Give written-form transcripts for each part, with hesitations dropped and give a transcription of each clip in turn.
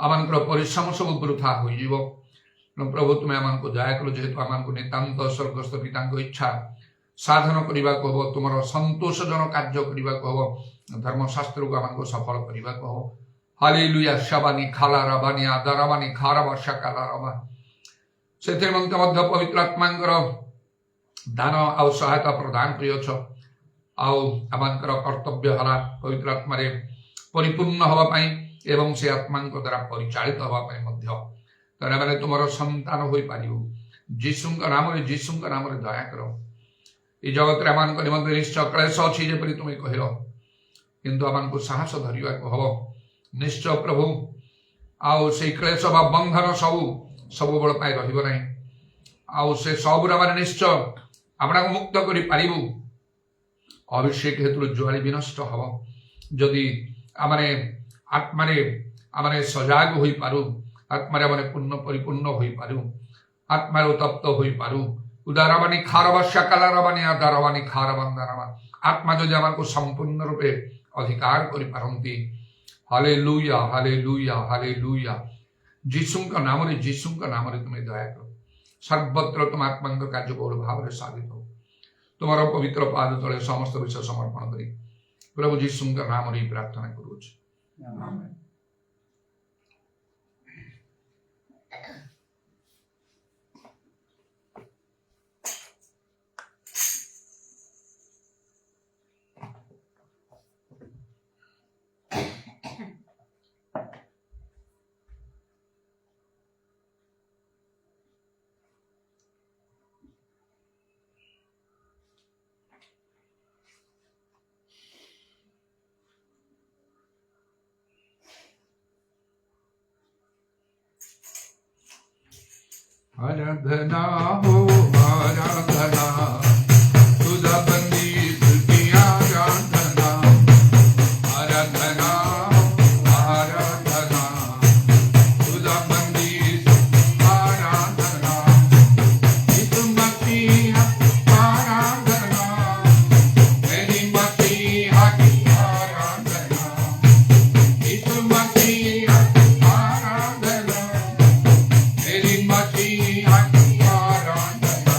आमानकर परिश्रम सब वृथा हो प्रभु तुम्हें आम को दया कर जेहेतु आम को नितांत स्वर्गस्थ पिता इच्छा साधन करने को हम तुम संतोषजनक कार्य करने को हम धर्मशास्त्र को आम को सफल करने को हम हालेलुया शबानी खाला रबानी आदाराबानी खाराबा शकाला रबा से मध्य पवित्र आत्मांकर दान आउ सहायता प्रदान कर आमर कर्तव्य हला पवित्र आत्मा परिपूर्ण होगापाई एवं से आत्मा द्वारा परिचालित होगापाई तेरे मैंने तुम संतान हो पार जीशु नाम दया कर ये जगत आम निम्ते निश्चय क्लेश अच्छी जपरी तुम्हें कहल किंतु आम को साहस धरवा को हम निश्चय प्रभु आउ से क्लेश बा बंधन सब बल पाई रही आउ से सबुरा मैंने निश्चय आपना को मुक्त कर पारू अभिषेक हेतु ज्वाली विनष्ट हम जदि आमने आत्मारे आमने सजाग हो पारू आत्मारे आमने पूर्ण परिपूर्ण हो पारू आत्मार उत्तप्त हो पारू उदारवानी खारबस्या कालारवानी आदारवानी खारबंदारवा आत्मा जदि आम को संपूर्ण रूपे अधिकार कर पारती हालेलुया हालेलुया हालेलुया जीशु नाम तुम्हें दया कर सर्वत्र तुम आत्मा कार्य बहुल भाव में साधित हो तुम पवित्र पाद तले समस्त विषय समर्पण करी प्रभु जीशु नाम प्रार्थना करुच आराधना हो आराधना तुझा बंदी तुझी आराधना आराधना आराधना तुझा बंदी आराधना यीशु मसीह आराधना मेरी मसीहा की आराधना यीशु मसीह आराधना मेरी मसीहा की आराधना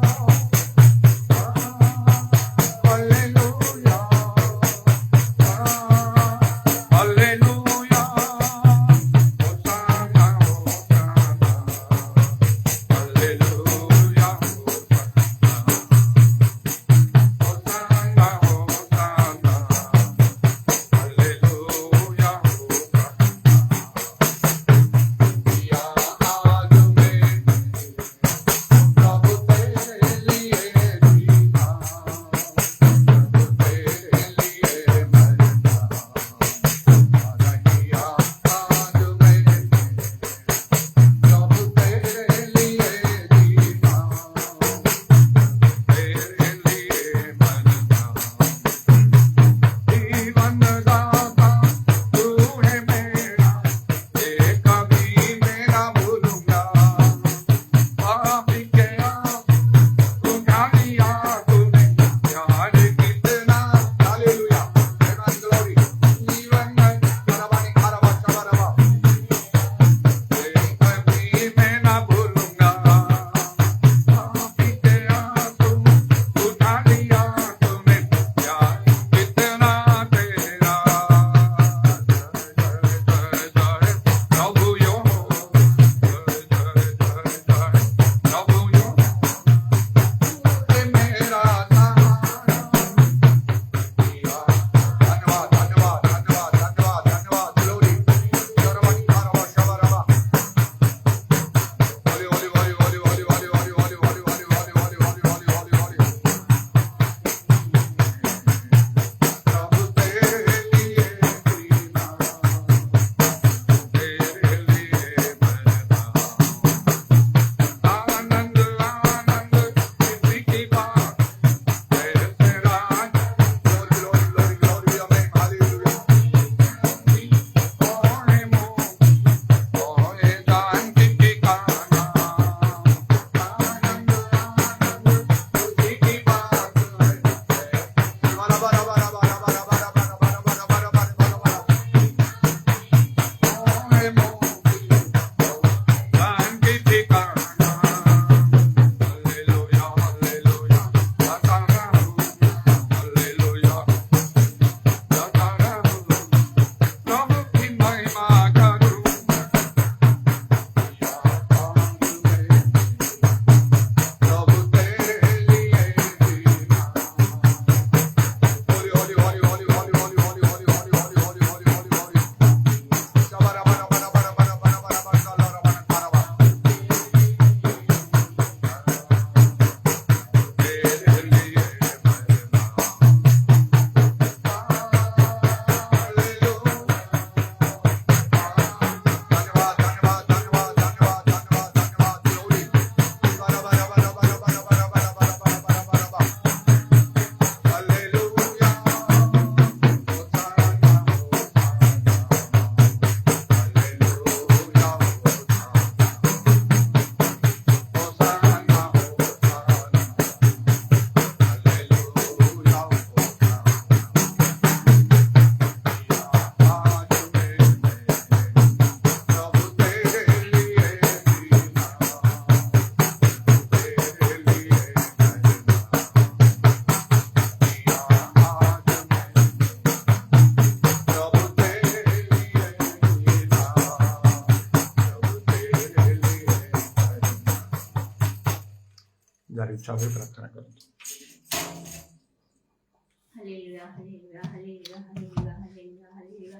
इच्छा हुए प्रार्थना करते। Hallelujah, hallelujah, hallelujah, hallelujah, hallelujah, hallelujah.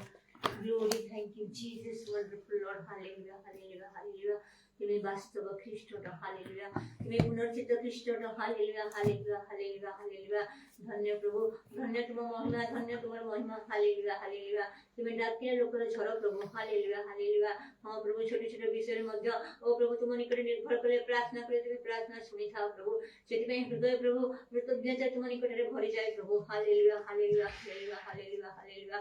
Glory, thank you, Jesus, wonderful Lord. Hallelujah, hallelujah, hallelujah. তুমি বাস্তব খ্রিস্টটা, হালেলুয়া। তুমি পুনর্চিত খ্রিস্টটা, হালেলুয়া, হালেলুয়া, হালেলুয়া, হালেলুয়া। ধন্য প্রভু, ধন্য তোমার মহিমা, ধন্য তোমার মহিমা, হালেলুয়া, হালেলুয়া। তুমি ডাকিয়া লোকের ঝড় প্রভু, হালেলুয়া, হালেলুয়া। হ্যাঁ প্রভু, ছোট ছোট বিষয়ের মধ্যে ও প্রভু তোমার নিকটে নির্ভর করে প্রার্থনা করে তুমি প্রার্থনা শুনি থাও প্রভু। ସେଥିପାଇଁ ହୃଦୟ ପ୍ରଭୁ କୃତଜ୍ଞତା ତୁମ ନିକଟରେ ଭରି ଯାଏ ପ୍ରଭୁ। ହାଲେଲୁୟା, ହାଲେଲୁୟା, ହାଲେଲୁୟା, ହାଲେଲୁୟା, hallelujah.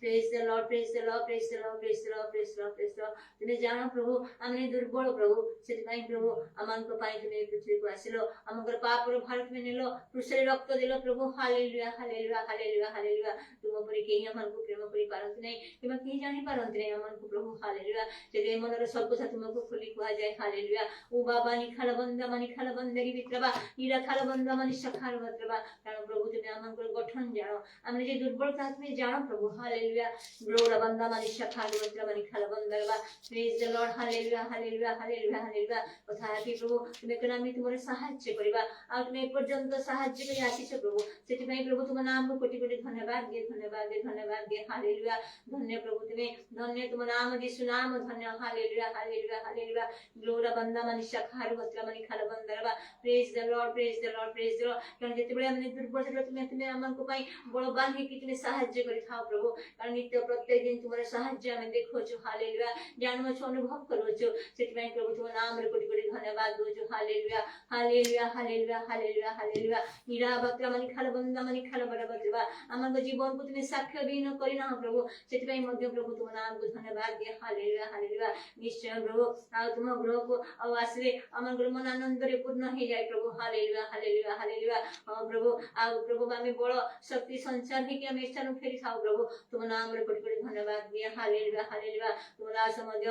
Praise the Lord, praise the Lord, praise the Lord, praise the Lord, praise the Lord, praise the Lord. তুমি জানো প্রভু ଆମେ ଦୁର୍ବଳ ପ୍ରଭୁ, ସେଥିପାଇଁ ପ୍ରଭୁ ଆମମାନଙ୍କ ପାଇଁ তুমি ପୃଥିବୀକୁ ଆସିଲ, ଆମଙ୍କର ପାପର ଭାର তুমি ନେଲ, କୃଷରେ ରକ୍ତ ଦେଲ ପ୍ରଭୁ। ହାଲେଲୁୟା, ହାଲେଲୁୟା, ହାଲେଲୁୟା, ହାଲେଲୁୟା। ତୁମ ପରି କେହି ଆମମାନଙ୍କୁ ପ୍ରେମ କରିପାରନ୍ତି ନାହିଁ କିମ୍ବା କେହି ଜାଣିପାରନ୍ତି ନାହିଁ ଆମମାନଙ୍କୁ ପ୍ରଭୁ। ହାଲେଲୁୟା। ସେଥିପାଇଁ ମନର ସବୁ କଥା ତୁମକୁ ଖୋଲି କୁହାଯାଏ। ହାଲେଲୁୟା। ଓ ବାବା ନିଖାଲ ବନ୍ଦାରୀ ବିତ୍ରବା ଇରା ଖାଲ ବନ୍ଦା ମାନି ସଖାଳ ବତ୍ରବା। କାରଣ ପ୍ରଭୁ তুমি ଆମଙ୍କର ଗଠନ ଜାଣ, ଆମେ ଯେ ଦୁର୍ବଳତା তুমি ଜାଣ ପ୍ରଭୁ। ହାଲେଲୁୟା। ଗ୍ଲୋରା ବନ୍ଦା ମାନି ସଖାଳ ବତ୍ରବା ନିଖାଲ ବନ୍ଦରବା। Praise the Lord, hallelujah, hallelujah, hallelujah, hallelujah. କଥା ହେବି ପ୍ରଭୁ ତୁମେ କହିଲେ ଆମେ ତୁମର ସାହାଯ୍ୟ କରିବା, ଆଉ ତୁମେ ଏପର୍ଯ୍ୟନ୍ତ ସାହାଯ୍ୟ କରି ଆସିଛ ପ୍ରଭୁ। ସେଥିପାଇଁ ପ୍ରଭୁ ତୁମ ନାମକୁ କୋଟି କୋଟି ଧନ୍ୟବାଦ ଦିଏ, ଧନ୍ୟବାଦ ଦିଏ, ଧନ୍ୟବାଦ ଦିଏ। ହାଲେଲୁୟା। ଧନ୍ୟ ପ୍ରଭୁ ତୁମେ, ଧନ୍ୟ ତୁମ ନାମ ଯୀଶୁ ନାମ ଧନ୍ୟ। ହାଲେଲୁୟା, ହାଲେଲୁୟା, ହାଲେଲୁୟା। ଗ୍ଲୋରା ବନ୍ଦା ମାନି ସଖାଳ ବତ୍ରବା ନିଖାଲ ବନ୍ଦରବା। Praise the Lord, praise the Lord, praise the Lord. କାରଣ ଯେତେବେଳେ ଆମେ ଦୁର୍ବଳ ଥିଲୁ ତୁମେ ଆମମାନଙ୍କ ପାଇଁ ବଳବାନ ହେଇକି ତୁମେ ସାହାଯ୍ୟ କରିଥାଅ ପ୍ରଭୁ। କାରଣ ନିତ୍ୟ ପ୍ରତ୍ୟେକ ଦିନ ତୁମର ସାହାଯ୍ୟ ଆମେ ଦେଖୁଛୁ। ହାଲେଲୁୟା। ଜାଣୁଅଛୁ, ଅନୁଭବ କରୁଅଛୁ। ସେଥିପାଇଁ ପ୍ରଭୁ ତୁମ ନାମରେ କୋଟି କୋଟି ଧନ୍ୟବାଦ ଦଉଛୁ। ହାଲେଲୁୟା, ହାଲେଲୁୟା, ହାଲେଲୁୟା, ହାଲେଲୁୟା, ହାଲେଲୁୟା। ନିରା ବତ୍ରା ମାନି ଖାଲ ବନ୍ଦା ମାନି ଖାଲ ବରବତ୍ରବା। ଆମଙ୍କ ଜୀବନକୁ ତୁମେ ସାକ୍ଷ୍ୟ ବିହୀନ କରିନାହ ପ୍ରଭୁ। ସେଥିପାଇଁ ମଧ୍ୟ ପ୍ରଭୁ ତୁମ ନାମକୁ ଧନ୍ୟବାଦ ଦିଏ। Hallelujah, hallelujah. ନିଶ୍ଚୟ ପ୍ରଭୁ ଆଉ ତୁମ ଗୃହକୁ ଆଉ ଆସିଲେ ଆମଙ୍କର ମନ ଆନନ୍ଦରେ ପୂର୍ଣ୍ଣ ହେଇଯାଏ ପ୍ରଭୁ। ହାଲେଲୁୟା, ହାଲେଲୁୟା, ହାଲେଲୁୟା। ହଁ ପ୍ରଭୁ ଆଉ ପ୍ରଭୁ ଆମେ ବଳ ଶକ୍ତି ସଞ୍ଚାର ହେଇକି ଆମେ ସ୍ଥାନ ଫେରିଥାଉ ପ୍ରଭୁ। ତୁମ ନାମରେ କୋଟି କୋଟି ଧନ୍ୟବାଦ ଦିଏ। Hallelujah, hallelujah. ତୁମ ଦାସ ମଧ୍ୟ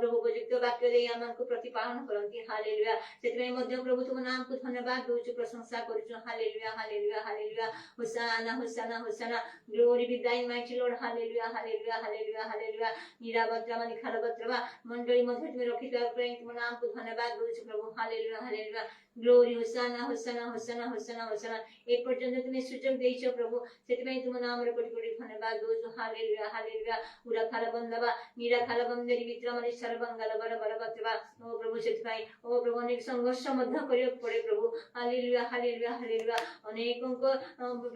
ପ୍ରଭୁ ଉପଯୁକ୍ତ ବାକ୍ୟ ଦେଇ ଆମକୁ ପ୍ରତିପାଳନ କରନ୍ତି। ହାଲେଲୁୟା। ସେଥିପାଇଁ ମଧ୍ୟ ପ୍ରଭୁ ତୁମ ନାମକୁ ଧନ୍ୟବାଦ ଦଉଛୁ, ପ୍ରଶଂସା କରୁଛୁ। ହାଲେଲୁୟା, ହାଲେଲୁୟା, ହାଲେଲୁୟା। ହୋସାନା, ହୋସାନା, ହୋସାନା। Glory be thy mighty Lord. Hallelujah, hallelujah, hallelujah, hallelujah. ନିରାବତ୍ରା ମାନି ଖାଲ ବତ୍ରବା ମଣ୍ଡଳୀ ମଧ୍ୟ ତୁମେ ରଖିଥିବା ପାଇଁ ତୁମ ନାମକୁ ଧନ୍ୟବାଦ ଦଉଛୁ ପ୍ରଭୁ। Hallelujah, hallelujah. Glory, ହୋସାନା, ହୋସାନା, ହୋସାନା, ହୋସାନା, ହୋସାନା। ଏପର୍ଯ୍ୟନ୍ତ ତୁମେ ସୁଯୋଗ ଦେଇଛ ପ୍ରଭୁ, ସେଥିପାଇଁ ତୁମ ନାମରେ କୋଟି କୋଟି ଧନ୍ୟବାଦ ଦଉଛୁ। ହାଲେଲୁୟା, ହାଲେଲୁୟା। ଉରା ଖାଲ ବନ୍ଦବା ନିରା ଖାଲ ବନ୍ଦେରୀ ବିତ୍ରା ମାନେ ସରବଙ୍ଗାଲ ବର ବର ବତ୍ରବା। ଓ ପ୍ରଭୁ ସେଥିପାଇଁ ଓ ପ୍ରଭୁ ଅନେକ ସଂଘର୍ଷ ମଧ୍ୟ କରିବାକୁ ପଡେ ପ୍ରଭୁ। ହାଲେଲୁୟା, ହାଲେଲୁୟା, ହାଲେଲୁୟା। ଅନେକଙ୍କ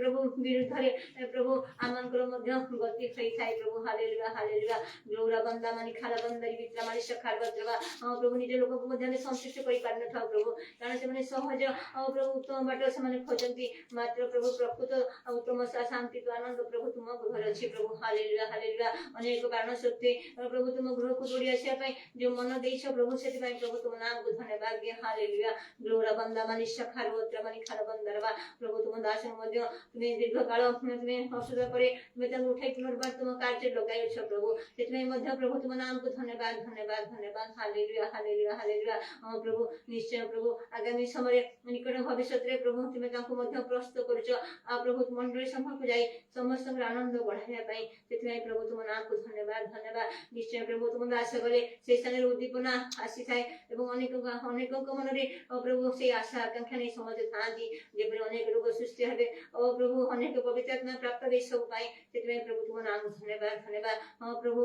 ପ୍ରଭୁ ବିରୁଦ୍ଧରେ ପ୍ରଭୁ ଆମଙ୍କର ମଧ୍ୟ ଗତି ହୋଇଥାଏ ପ୍ରଭୁ। ହାଲେଲୁୟା, ହାଲେଲୁୟା। ଗ୍ଲୋରା ବନ୍ଦା ମାନି ଖାଲ ବନ୍ଦେରୀ ବିତ୍ରା ମାନେ ସଖାଳ ବତ୍ରବା। ହଁ ପ୍ରଭୁ ନିଜ ଲୋକଙ୍କୁ ମଧ୍ୟ ଆମେ ସନ୍ତୁଷ୍ଟ କରିପାରିନଥାଉ ପ୍ରଭୁ, କାରଣ ସେମାନେ ସହଜ ଆଉ ପ୍ରଭୁ ଉତ୍ତମ ବାଟ ସେମାନେ ଖୋଜନ୍ତି, ମାତ୍ର ପ୍ରଭୁ ପ୍ରକୃତ ଉତ୍ତମ ଶାନ୍ତି ତ ଆନନ୍ଦ ପ୍ରଭୁ ତୁମ ଗୃହରେ ଅଛି ପ୍ରଭୁ। Hallelujah, hallelujah. ଅନେକ କାରଣ ସତ୍ତ୍ୱେ ପ୍ରଭୁ ତୁମ ଗୃହକୁ ଦୌଡ଼ି ଆସିବା ପାଇଁ ଯୋଉ ମନ ଦେଇଛ ପ୍ରଭୁ, ସେଥିପାଇଁ ପ୍ରଭୁ ତୁମ ନାମକୁ ଧନ୍ୟବାଦ ଦିଏ। ହାଲେଲୁୟା। ଗ୍ଲୋରା ବନ୍ଦା ମାନି ସଖାଳ ବତ୍ରା ମାନି ଖାଲ ବନ୍ଦରବା। ପ୍ରଭୁ ତୁମ ଦାସଙ୍କୁ ମଧ୍ୟ ତୁମେ ଦୀର୍ଘ କାଳ ତୁମେ ଅସୁବିଧା ପରେ ତୁମେ ତାଙ୍କୁ ଉଠାଇ ପୁନର୍ବାର ତୁମ କାର୍ଯ୍ୟ ଲଗାଇଛ ପ୍ରଭୁ। ସେଥିପାଇଁ ମଧ୍ୟ ପ୍ରଭୁ ତୁମ ନାମକୁ ଧନ୍ୟବାଦ, ଧନ୍ୟବାଦ, ଧନ୍ୟବାଦ। ହାଲେଲୁୟା, ହାଲେଲୁୟା, ହାଲେଲୁୟା। ହଁ ପ୍ରଭୁ ନିଶ୍ଚୟ ପ୍ରଭୁ ଆଗାମୀ ସମୟରେ ନିକଟ ଭବିଷ୍ୟତରେ ପ୍ରଭୁ ତୁମେ ତାଙ୍କୁ ମଧ୍ୟ ପ୍ରସ୍ତୁତ କରୁଛ ଆଉ ପ୍ରଭୁ ମଣ୍ଡଳୀ ସମ୍ମୁଖକୁ ଯାଇ ସମସ୍ତଙ୍କର ଆନନ୍ଦ ବଢାଇବା ପାଇଁ। ସେଥିପାଇଁ ପ୍ରଭୁ ତୁମ ନାମକୁ ଧନ୍ୟବାଦ, ଧନ୍ୟବାଦ। ନିଶ୍ଚୟ ପ୍ରଭୁ ତୁମ ଦାସ ଗଲେ ସେଇ ସ୍ଥାନରେ ଉଦ୍ଦୀପନା ଆସିଥାଏ ଏବଂ ଅନେକଙ୍କ ମନରେ ପ୍ରଭୁ ସେଇ ଆଶା ଆକାଂକ୍ଷା ନେଇ ସମସ୍ତେ ଥାଆନ୍ତି ଯେପରି ଅନେକ ରୋଗ ସୃଷ୍ଟି ହେବେ ଓ ପ୍ରଭୁ ଅନେକ ପବିତ୍ର ଆତ୍ମା ପ୍ରାପ୍ତ ଦେଇ ସବୁ ପାଇଁ। ସେଥିପାଇଁ ପ୍ରଭୁ ତୁମ ନାମକୁ ଧନ୍ୟବାଦ, ଧନ୍ୟବାଦ। ହଁ ପ୍ରଭୁ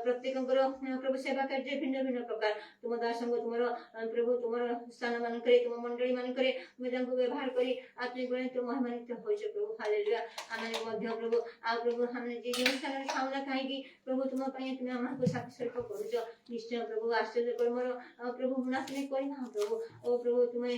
ପ୍ରତ୍ୟେକଙ୍କର ପ୍ରଭୁ ସେବା କାର୍ଯ୍ୟ ଭିନ୍ନ ଭିନ୍ନ ପ୍ରକାର ତୁମ ଦାସଙ୍କୁ ତୁମର ପ୍ରଭୁ ତୁମର ସ୍ଥାନ ମାନଙ୍କରେ ତୁମ ମଣ୍ଡଳୀ ମାନଙ୍କରେ ତୁମେ ତାଙ୍କୁ ବ୍ୟବହାର କରି ଆତ୍ମିକ ମହିମାନ୍ୱିତ ହୋଇଛ ପ୍ରଭୁ। ହାଲେଲୁୟା। ଆମେ ମଧ୍ୟ ପ୍ରଭୁ ଆଉ ପ୍ରଭୁ ଆମେ ଯେଉଁ ସ୍ଥାନରେ ଥାଉ ନା କାହିଁକି ପ୍ରଭୁ ତୁମ ପାଇଁ ତୁମେ ଆମକୁ ସାକ୍ଷୀ ସ୍ୱରୂପ କରୁଛ। ନିଶ୍ଚୟ ପ୍ରଭୁ ଆଶ୍ଚର୍ଯ୍ୟ କର୍ମର ପ୍ରଭୁ ଗୁଣା ତୁମେ କରିନାହ ପ୍ରଭୁ। ଓ ପ୍ରଭୁ ତୁମେ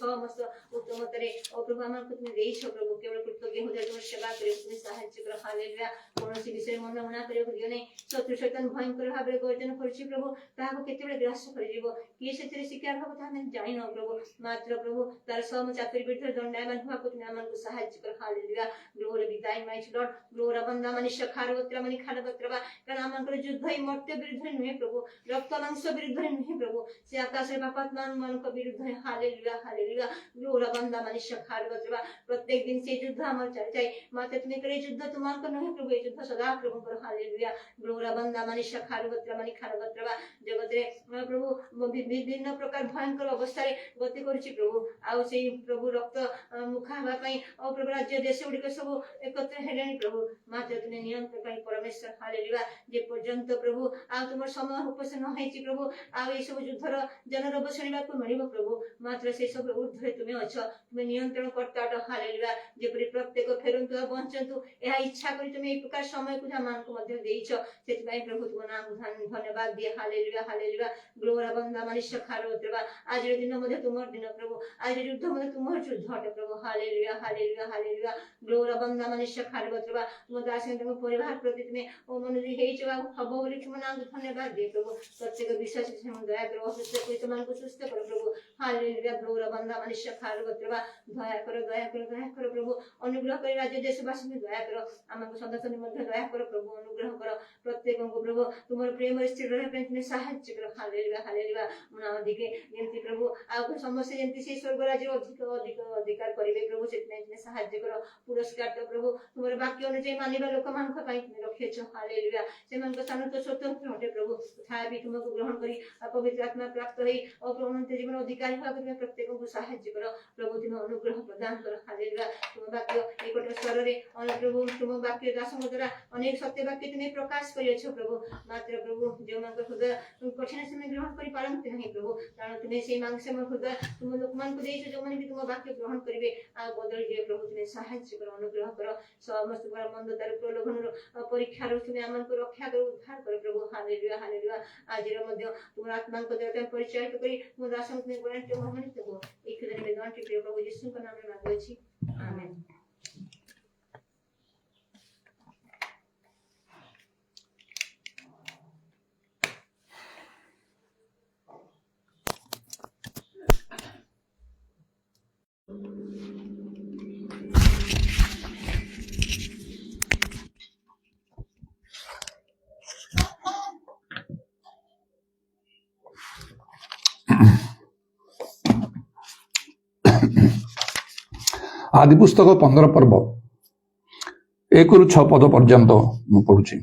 ସମସ୍ତ ଉତ୍ତମତାରେ ଓ ପ୍ରଭୁ ଆମକୁ ତୁମେ ଦେଇଛ ପ୍ରଭୁ। କେବଳ କୃତଜ୍ଞ ହୃଦୟ ତୁମର ସେବା କରିବାକୁ ତୁମେ ସାହାଯ୍ୟ କର। ହାଲେଲୁୟା। କୌଣସି ବିଷୟରେ ମନ ଉଣା କରିବାକୁ ଦିଅ ନାହିଁ। ଶତ୍ରୁ ଶୈତାନ ଭୟଙ୍କର ଭାବରେ ଗର୍ଜନ କରୁଛି ପ୍ରଭୁ, ତାହାକୁ କେତେବେଳେ ଗ୍ରାସ କରିଯିବ, କିଏ ସେଥିରେ ଶିକାର ହବ ତାହା ଆମେ ଜାଣିନାହୁଁ ପ୍ରଭୁ, मात्र प्रभु तार सम चाकरी विरुद्ध दंडायमान हुआ को तुम्हें अमन को सहायता कर हालेलुया ग्लोरी बी दाइन माइटी लॉर्ड ग्लोरा बंदा मनुष्य खारवत्रा मनी खारवत्रा कारण अमन को युद्ध ही मर्त्य विरुद्ध नुहे प्रभु रक्त मांस विरुद्ध नुहे प्रभु से आकाश रे पापात्मा मन को विरुद्ध हालेलुया हालेलुया ग्लोरा बंदा मनुष्य खारवत्रा प्रत्येक दिन से युद्ध अमर चल जाए मात्र तुम्हें करे युद्ध तुमान को नुहे प्रभु युद्ध सदा प्रभु कर हालेलुया ग्लोरा बंदा मनुष्य खारवत्रा मनी खारवत्रा जगत रे प्रभु विभिन्न प्रकार भयंकर अवस्था रे गति करूची प्रभु आउ से प्रभु रक्त मुखा हवा पई और प्रभु राज्य देश गुडी को सब एकत्र हेलेनी प्रभु मात्र तुने नियंत्रण पई परमेश्वर हालेलुया जे पर्यंत प्रभु आ तुमर समय उपसन होईची प्रभु आ ए सब युद्धर जनरब शनिबा को मिलिबो प्रभु मात्र से सब ऊर्ध्वे तुमे अछ तुमे नियंत्रण करता हालेलुया जे परि प्रत्येक फेरंतु बंचंतु एहा इच्छा करी तुमे ए प्रकार समय को मान को मध्य देइछ सेति पई प्रभु तुम नाम धन्यवाद दिए हालेलुया हालेलुया ग्लोरा बंदा मनुष्य खारवत्रा आज दिन मध्य तुमर दिन प्रभु आज युद्ध मध्य तुमर युद्ध हटे प्रभु हालेलुया हालेलुया हालेलुया ग्लोरा बंदा मनुष्य खारवत्रा तुम दास तुम परिवार प्रति तुमे ओ मनोजी हेइछ बा हबो बोली तुम नाम धन्यवाद दिए प्रभु प्रत्येक विश्वास से हम दया करो सुस्थ कोई तुमान को सुस्थ करो प्रभु हालेलुया ग्लोरा बंदा मनुष्य खारवत्रा दया करो प्रभु अनुग्रह कर राज्य देशवासी में दया करो हमको सदस्य मध्य दया करो प्रभु अनुग्रह करो प्रत्येक को प्रभु तुमर प्रेम स्थिर रहे पे तुमे सहायता करो हालेलुया हालेलुया मुना अधिके जेंति प्रभु आ समस्त जेंति से स्वर्ग राज्य अधिक अधिक अधिकार करिवे प्रभु सेतने तुमे सहायता करो पुरस्कार तो प्रभु तुमर वाक्य अनुसार मानिबा लोक मान को पई तुमे रखेछ हालेलुया सेमान को स्थान तो स्वतंत्र हटे प्रभु तथा भी तुमको ग्रहण करी पवित्र आत्मा प्राप्त होई और प्रभु जीवन अधिकारी होगा तुमे प्रत्येक को सहायता करो प्रभु तुम अनुग्रह प्रदान करो हालेलुया तुम वाक्य एकट स्वर रे प्रभु तुम वाक्य दासଙ୍କ द्वारा अनेक सत्य वाक्य तुमे प्रकाश करियछ प्रभु मात्र प्रभु जो मान को हृदय कठिन समय ग्रहण करि पारंत नहीं प्रभु कारण तुमे से मांग से हृदय तुम लोक मान को देइछ जो माने भी तुम वाक्य ग्रहण करिवे आ बदल जे प्रभु तुमे सहायता करो अनुग्रह करो समस्त पर मंदतार प्रलोभन परीक्षा रो तुमे आमन को रक्षा करो उद्धार करो प्रभु हालेलुया हालेलुया आज रो मध्य तुम आत्मा को देवता परिचय करी तुम दासन तुमे ग्रहण महामणि प्रभु एक दिन में दान के प्रभु यीशु के नाम में मांगो छी आमेन। आदि पुस्तक 15 पर्व 1 ରୁ 6 पद पर्यंत मु पढ़ुछि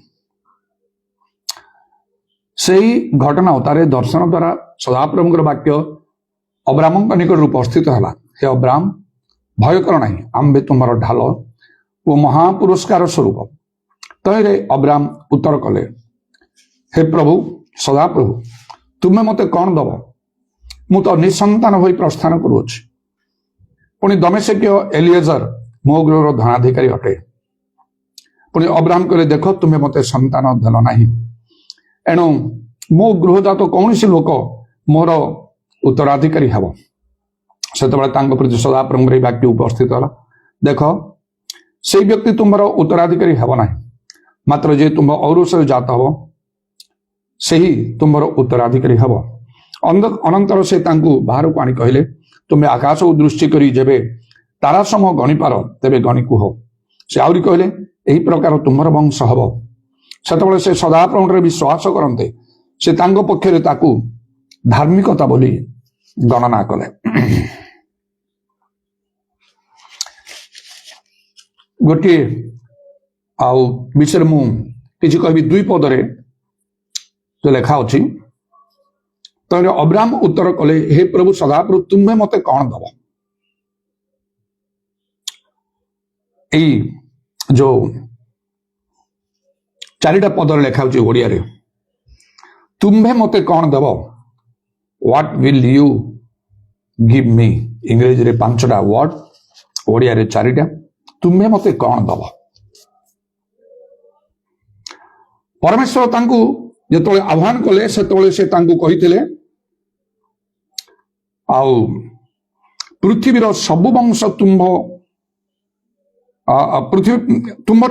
सेही घटना तारे दर्शन द्वारा सदाप्रभुଙ୍କର वाक्य अब्रामଙ୍କ निकट उपस्थित हला हे अब्राम भय कर नाही आम्बे तुमर ढाल ओ महापुरस्कार स्वरूप तैरे अब्राम उत्तर कले हे प्रभु सदाप्रभु तुमे मते कौन दब मु तो निसंतान होई प्रस्थान करूछि पुणी दमेशक्य एलिएजर मो गृहर धनाधिकारी अटे पुणी अब्राहम कहले देख तुम्हें मते संतान देल नाही एणु मो गृहजात कौन सी लोक मोर उत्तराधिकारी हेब से प्रति सदाप्रभु वाक्य उपस्थित है देख से व्यक्ति तुम उत्तराधिकारी हेब ना मात्र जे तुम औरुष जात हम से ही तुम उत्तराधिकारी हेब अनंतर से बाहर को आनी कहले तुम्हें आकाश को दृष्टि करी जेबे तारा सम गणी पार तेबे गणी कुह से आहरी कहले एही प्रकार तुम्हार वंश हब सेतबेले से सदाप्रभु विश्वास करते से तांको पक्षरे ताकू धार्मिकता बोली गणना कले गोटे आउ विषय मु किछि कहबी 2 पदरे जो लेखा अछि तो अब्राम उत्तर कले हे प्रभु सदाप्रभु तुम्हें मते कौन दब एई जो 4टा पदर लेखा ओडिया रे तुम्हें मते कौन दब what will you give me इंग्रेजी रे 5टा वर्ड ओडिया रे 4टा तुम्हें मते कौन दब परमेश्वर तांकु जेतोले आह्वान कले सेतोले से तांकु कहिथिले आउ पृथ्वीर सबु वंश तुम्भ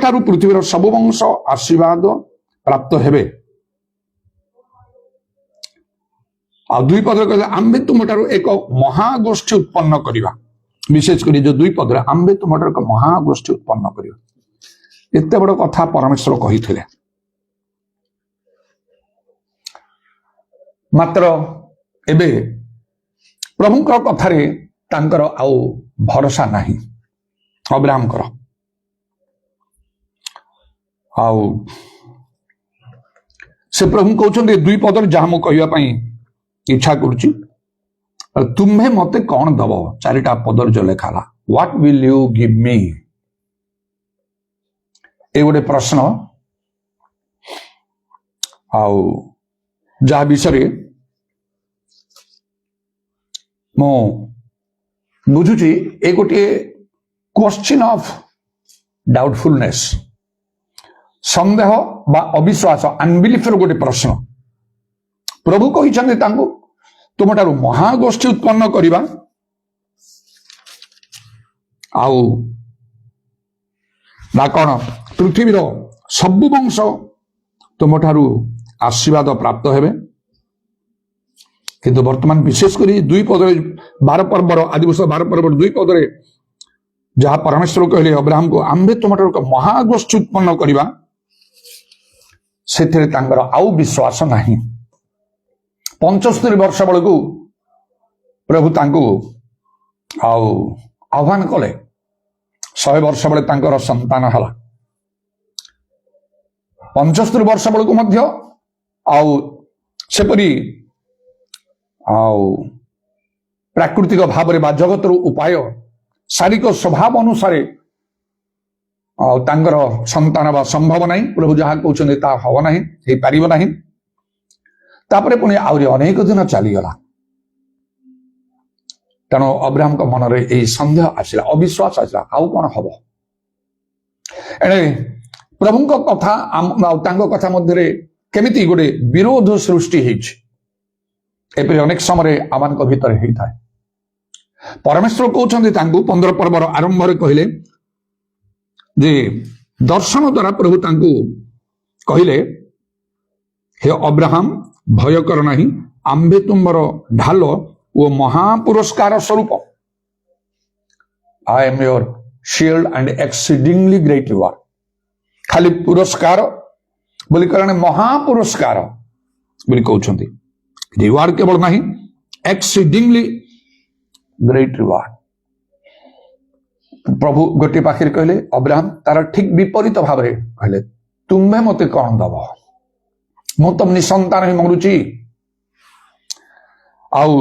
ठारू पृथ्वीर सबु वंश आशीर्वाद प्राप्त हेबे ଆଉ 2 ପଦରେ କହିଲେ ଆମ୍ଭେ ତୁମଠାରୁ ଏକ ମହାଗୋଷ୍ଠୀ ଉତ୍ପନ୍ନ କରିବା। ବିଶେଷ କରି ଯୋଉ 2 ପଦରେ ଆମ୍ଭେ ତୁମଠାରୁ ଏକ ମହାଗୋଷ୍ଠୀ ଉତ୍ପନ୍ନ କରିବା, ଏତେ ବଡ କଥା ପରମେଶ୍ୱର କହିଥିଲେ। ମାତ୍ର ଏବେ ପ୍ରଭୁଙ୍କ କଥାରେ ତାଙ୍କର ଆଉ ଭରସା ନାହିଁ ଅବ୍ରାହମଙ୍କର। ଆଉ ସେ ପ୍ରଭୁ କହୁଛନ୍ତି 2 ପଦରେ ଯାହା ମୁଁ କହିବା ପାଇଁ ଇଚ୍ଛା କରୁଛି, ତୁମ୍ଭେ ମତେ କଣ ଦବ? 4ଟା ପଦରେ ଯୋଉ ଲେଖା ହେଲା ହ୍ୱାଟ ୱିଲ୍ ୟୁ ଗିଭ୍ ମି, ଏ ଗୋଟେ ପ୍ରଶ୍ନ। ଆଉ ଯାହା ବିଷୟରେ ମୁଁ ବୁଝୁଛି ଏ ଗୋଟିଏ କ୍ୱେଶ୍ଚିନ୍ ଅଫ୍ ଡାଉଟଫୁଲନେସ୍, ସନ୍ଦେହ ବା ଅବିଶ୍ୱାସ, ଅନବିଲିଫର ଗୋଟେ ପ୍ରଶ୍ନ। ପ୍ରଭୁ କହିଛନ୍ତି ତାଙ୍କୁ ତୁମଠାରୁ ମହାଗୋଷ୍ଠୀ ଉତ୍ପନ୍ନ କରିବା, ଆଉ ନା କଣ ପୃଥିବୀର ସବୁ ବଂଶ ତୁମଠାରୁ ଆଶୀର୍ବାଦ ପ୍ରାପ୍ତ ହେବେ। କିନ୍ତୁ ବର୍ତ୍ତମାନ ବିଶେଷ କରି 2 ପଦରେ 12 ପର୍ବର ଆଦିବର୍ଷ 12 ପର୍ବର 2 ପଦରେ ଯାହା ପରମେଶ୍ୱର କହିଲେ ଅବ୍ରାହମକୁ ଆମ୍ଭେ ତୁମଠାରୁ ଏକ ମହାଗୋଷ୍ଠୀ ଉତ୍ପନ୍ନ କରିବା, ସେଥିରେ ତାଙ୍କର ଆଉ ବିଶ୍ୱାସ ନାହିଁ। 75 ବର୍ଷ ବେଳକୁ ପ୍ରଭୁ ତାଙ୍କୁ ଆଉ ଆହ୍ୱାନ କଲେ, 100 ବର୍ଷ ବେଳେ ତାଙ୍କର ସନ୍ତାନ ହେଲା। 75 ବର୍ଷ ବେଳକୁ ମଧ୍ୟ ଆଉ ସେପରି ଆଉ ପ୍ରାକୃତିକ ଭାବରେ ବା ଜଗତର ଉପାୟ ଶାରୀରିକ ସ୍ୱଭାବ ଅନୁସାରେ ଆଉ ତାଙ୍କର ସନ୍ତାନ ବା ସମ୍ଭବ ନାହିଁ। ପ୍ରଭୁ ଯାହା କହୁଛନ୍ତି ତାହା ହବ ନାହିଁ, ହେଇପାରିବ ନାହିଁ। ତାପରେ ପୁଣି ଆହୁରି ଅନେକ ଦିନ ଚାଲିଗଲା। ତେଣୁ ଅବ୍ରାହମଙ୍କ ମନରେ ଏହି ସନ୍ଦେହ ଆସିଲା, ଅବିଶ୍ୱାସ ଆସିଲା, ଆଉ କଣ ହବ। ଏଣେ ପ୍ରଭୁଙ୍କ କଥା ଆଉ ତାଙ୍କ କଥା ମଧ୍ୟରେ କେମିତି ଗୋଟେ ବିରୋଧ ସୃଷ୍ଟି ହେଇଛି, ଏପରି ଅନେକ ସମୟରେ ଆମମାନଙ୍କ ଭିତରେ ହେଇଥାଏ। ପରମେଶ୍ୱର କହୁଛନ୍ତି ତାଙ୍କୁ 15 ପର୍ବର ଆରମ୍ଭରେ କହିଲେ ଯେ ଦର୍ଶନ ଦ୍ୱାରା ପ୍ରଭୁ ତାଙ୍କୁ କହିଲେ, ହେ ଅବ୍ରାହମ ଭୟ କର ନାହିଁ, ଆମ୍ଭେ ତୁମର ଢାଲ ଓ ମହାପୁରସ୍କାର ସ୍ୱରୂପ। I am your shield and exceedingly great reward. ଖାଲି ପୁରସ୍କାର ବୋଲି କହିଲେ ମହାପୁରସ୍କାର ବୋଲି କହୁଛନ୍ତି, ରିୱାର୍ଡ କେବଳ ନାହିଁ, ଏକ୍ସିଡିଂଲି ଗ୍ରେଟ୍ ରିୱାର୍ଡ। ପ୍ରଭୁ ଗୋଟିଏ ପାଖରେ କହିଲେ, ଅବ୍ରାହମ ତାର ଠିକ ବିପରୀତ ଭାବରେ କହିଲେ, ତୁମେ ମତେ କଣ ଦବ? ମୁଁ ତ ନିସନ୍ତାନ ହିଁ ମରୁଛି, ଆଉ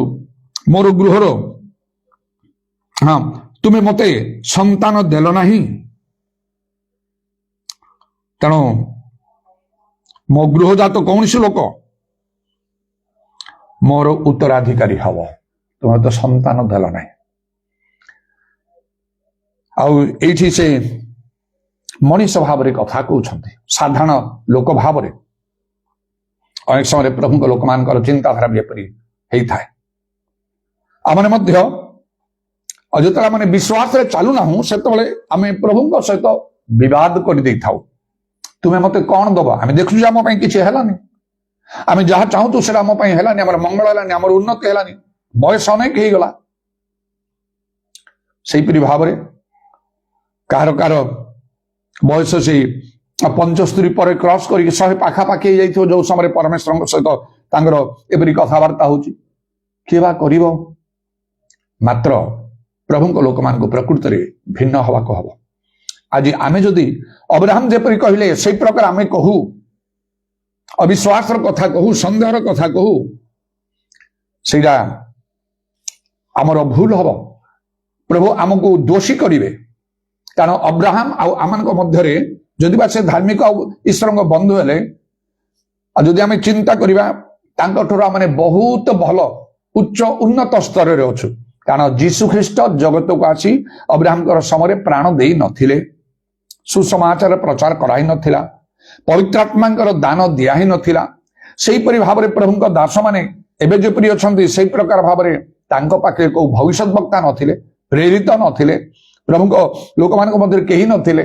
ମୋର ଗୃହର ତୁମେ ମତେ ସନ୍ତାନ ଦେଲ ନାହିଁ, ତେଣୁ ମୋ ଗୃହଜାତ କୌଣସି ଲୋକ ମୋର ଉତ୍ତରାଧିକାରୀ ହବ, ତୁମେ ତ ସନ୍ତାନ ଦେଲ ନାହିଁ। ଆଉ ଏଇଠି ସେ ମଣିଷ ଭାବରେ କଥା କହୁଛନ୍ତି, ସାଧାରଣ ଲୋକ ଭାବରେ। ଅନେକ ସମୟରେ ପ୍ରଭୁଙ୍କ ଲୋକମାନଙ୍କର ଚିନ୍ତାଧାରା ବି ଏପରି ହେଇଥାଏ। ଆମେ ମଧ୍ୟ ଯେତେବେଳେ ଆମେ ବିଶ୍ୱାସରେ ଚାଲୁନାହୁଁ, ସେତେବେଳେ ଆମେ ପ୍ରଭୁଙ୍କ ସହିତ ବିବାଦ କରିଦେଇଥାଉ। ତୁମେ ମତେ କଣ ଦବ? ଆମେ ଦେଖୁଛୁ ଆମ ପାଇଁ କିଛି ହେଲାନି, ଆମେ ଯାହା ଚାହୁଁଛୁ ସେଟା ଆମ ପାଇଁ ହେଲାନି, ଆମର ମଙ୍ଗଳ ହେଲାନି, ଆମର ଉନ୍ନତି ହେଲାନି, ବୟସ ଅନେକ ହେଇଗଲା। ସେଇପରି ଭାବରେ କାହାର ବୟସ ସେଇ 75 ପରେ କ୍ରସ୍ କରିକି 100 ପାଖାପାଖି ହେଇଯାଇଥିବ, ଯୋଉ ସମୟରେ ପରମେଶ୍ୱରଙ୍କ ସହିତ ତାଙ୍କର ଏପରି କଥାବାର୍ତ୍ତା ହଉଛି। କିଏ ବା କରିବ? ମାତ୍ର ପ୍ରଭୁଙ୍କ ଲୋକମାନଙ୍କୁ ପ୍ରକୃତରେ ଭିନ୍ନ ହବାକୁ ହବ। ଆଜି ଆମେ ଯଦି ଅବ୍ରାହମ ଯେପରି କହିଲେ ସେଇ ପ୍ରକାର ଆମେ କହୁ, ଅବିଶ୍ୱାସର କଥା କହୁ, ସନ୍ଦେହର କଥା କହୁ, ସେଇଟା ଆମର ଭୁଲ ହବ। ପ୍ରଭୁ ଆମକୁ ଦୋଷୀ କରିବେ। କାରଣ ଅବ୍ରାହମ ଆଉ ଆମମାନଙ୍କ ମଧ୍ୟରେ ଯଦି ବା ସେ ଧାର୍ମିକ ଆଉ ଈଶ୍ୱରଙ୍କ ବନ୍ଧୁ ହେଲେ, ଆଉ ଯଦି ଆମେ ଚିନ୍ତା କରିବା ତାଙ୍କଠାରୁ ଆମେ ବହୁତ ଭଲ ଉଚ୍ଚ ଉନ୍ନତ ସ୍ତରରେ ଅଛୁ। କାରଣ ଯୀଶୁ ଖ୍ରୀଷ୍ଟ ଜଗତକୁ ଆସି ଅବ୍ରାହମଙ୍କର ସମୟରେ ପ୍ରାଣ ଦେଇ ନଥିଲେ, ସୁସମାଚାର ପ୍ରଚାର କରାଇ ନଥିଲା, ପବିତ୍ରାତ୍ମାଙ୍କର ଦାନ ଦିଆ ହିଁ ନଥିଲା। ସେହିପରି ଭାବରେ ପ୍ରଭୁଙ୍କ ଦାସମାନେ ଏବେ ଯେପରି ଅଛନ୍ତି, ସେଇ ପ୍ରକାର ଭାବରେ ତାଙ୍କ ପାଖରେ କୋଉ ଭବିଷ୍ୟତ ବକ୍ତା ନଥିଲେ, ପ୍ରେରିତ ନଥିଲେ, ପ୍ରଭୁଙ୍କ ଲୋକମାନଙ୍କ ମଧ୍ୟରେ କେହି ନଥିଲେ।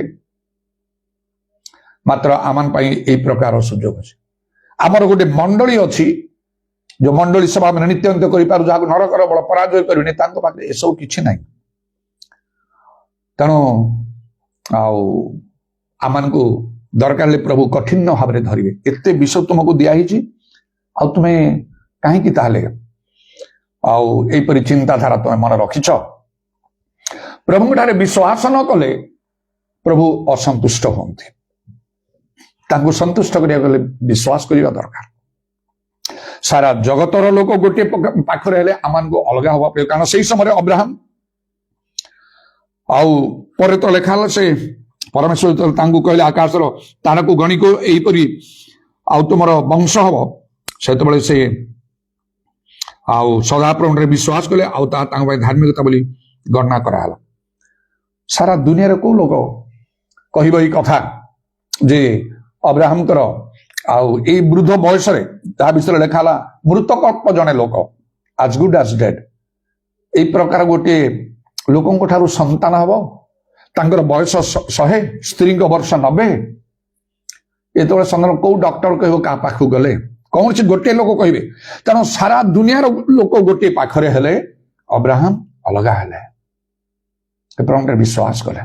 ମାତ୍ର ଆମ ପାଇଁ ଏହି ପ୍ରକାର ସୁଯୋଗ ଅଛି। ଆମର ଗୋଟେ ମଣ୍ଡଳୀ ଅଛି, जो मंडली सभा में नित्यंत कर नरकर बल पराजय करेनि तांको पाखे एसबू किछि नाही तेणु आम को दरकार प्रभु कठिन भाव में धरिवे एते विषय तुमको दिखाई तुम्हें कहीं ताहले आईपरी चिंताधारा तुम मन रखिछ प्रभु ठारे विश्वास न कले प्रभु असंतुष्ट होते तांको संतुष्ट करिया गले विश्वास करिया दरकार सारा जगतर लोक गोटे पाखरे हेले आमान को अलग हवा पे कारण से समय अब्राहम आउ परे तो लेखा से परमेश्वर तांको कहले आकाशर तारा को गणी को एपरी आउ तुमर वंश हब से से आउ सदाप्रभु विश्वास कले आउ धार्मिकता बोली गणना कराला सारा दुनिया को लोक कह कथा जे अब्राहम कर आउ ए वृद्ध बयस विषय लेखाला मृतक जड़े लोक आज गुड आज डेड ए प्रकार गोटे लोक संतान हम तांकर बयस 100 स्त्री वर्ष 90 ये सन्तान कौ डॉक्टर कह क्या पाख गले कौन सी गोटे लोक कहे तेणु सारा दुनिया लोक गोटे पाखरे हेले अब्राहम अलग हेले प्रभु विश्वास कले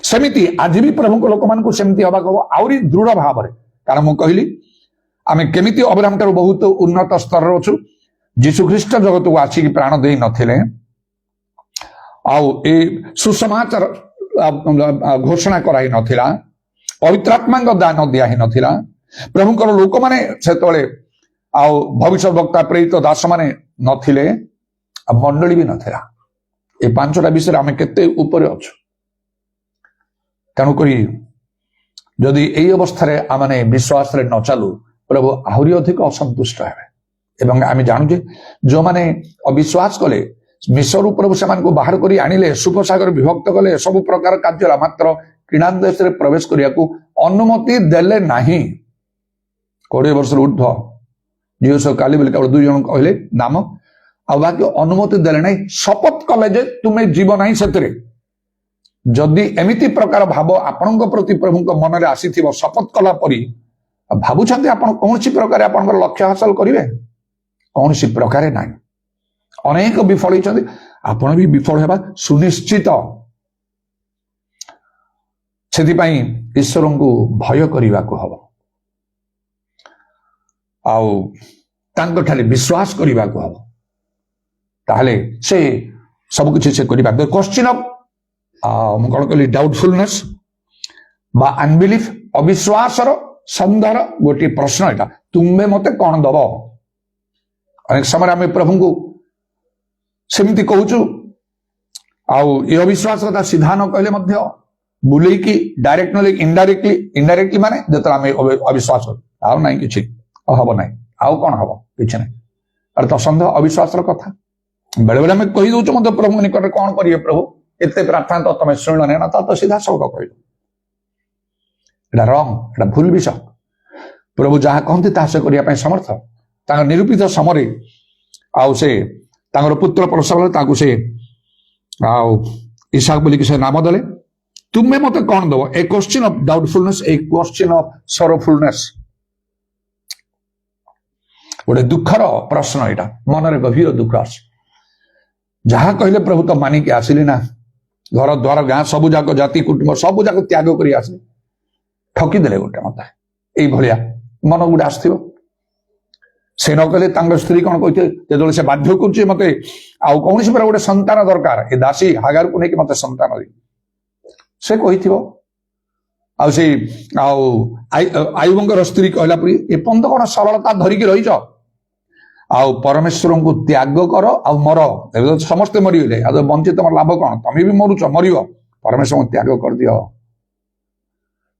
सेमिति आज भी प्रभु को लोक मान सेमती हवा कह आहरी दृढ़ भाव कारण मुझे कहली आम केमिति अब्राहम ठार बहुत उन्नत स्तर अच्छु जीशु ख्रीष्ट जगत को आसिक प्राण दे नथिले आउ ए सुसमाचार घोषणा कराई नथिला पवित्रात्मा दान दिया ही नथिला प्रभुकर लोक माने सेतळे आउ भविष्य वक्ता प्रेरित दास माने नथिले मंडली भी नथिला ए पांचटा विषय आम केते ऊपर अच्छु तेणुक जदि यही अवस्था आमने विश्वास रे न चालू प्रभु आहरी अधिक असंतुष्ट है आम जानूजे जो माने अविश्वास कले मिसरु प्रभु से बाहर कर आनिले सुपसागर विभक्त कले सब प्रकार कार्य मात्र किणान देश में प्रवेश करने को अनुमति देले नहीं 20 वर्ष ऊर्ध्व झील सब काली बेल केवल 2 जन कहले नाम आ बाकी अनुमति देले नहीं शपथ कले जे तुम्हें जीव नहीं से जदि एमिति प्रकार भाव आपण प्रति प्रभु मन में आसी शपथ कला परी भावुं आप कौन सी प्रकार आप लक्ष्य हासिल करेंगे कौन सी प्रकार ना अनेक विफल होती आपण भी विफल होगा सुनिश्चित से ईश्वर को भय करने को हम आठारे विश्वास करने को हम ताहले से सब किसी से क्वेश्चन ऑफ कौन कहली डाउटफुलनेस बा अनबिलीफ अविश्वास सन्देह गोटे प्रश्न एटा तुम्हें मते कौन दब अनेक समय आम प्रभु को सेमती कहूचु ये अविश्वास कथा सीधा न कहले बुले की डायरेक्ट न इनडायरेक्टली माने जो आम अविश्वास कर ना कि हम ना आउ कौन हम कि ना अरे तो सन्देह अविश्वास कथा बेले बेले आम कही दौचु मत प्रभु निकट कौन करिए प्रभु एते प्रार्थना तो तुम शुणने ना तो सीधा सब कहल रंग एटा भूल विषय प्रभु जहाँ कहते तासे करने समर्थ निरूपित समय आउ से पुत्र प्रसव से ईसाक बोलिक से नाम देले तुम्हें मत कौन दब a question of doubtfulness a question of sorrowfulness गोटे दुखर प्रश्न यहाँ मन में गभीर दुख आस जहाँ कहले प्रभु तो मानिक आसिली ना घर द्वार गाँ सबू जाक जाति कुटुंब सबू जाक त्याग कर आसिले ठकीदे गोटे मत ये मन गुटे आस से न कहले स्त्री कौन कहते जो से बाध्य कर मत आउ कौन सी गोटे संतान दरकार ए दासी हागार को लेकिन मत संतान दी से कही आयुबर स्त्री कहला परी एपंत कौन सरलता धरिकी रहीच आउ परमेश्वर को त्याग कर आउ मर समस्ते मरीगले आ बंची तुम लाभ कौन तुम भी मरुच मर परमेश्वर को त्याग कर दियो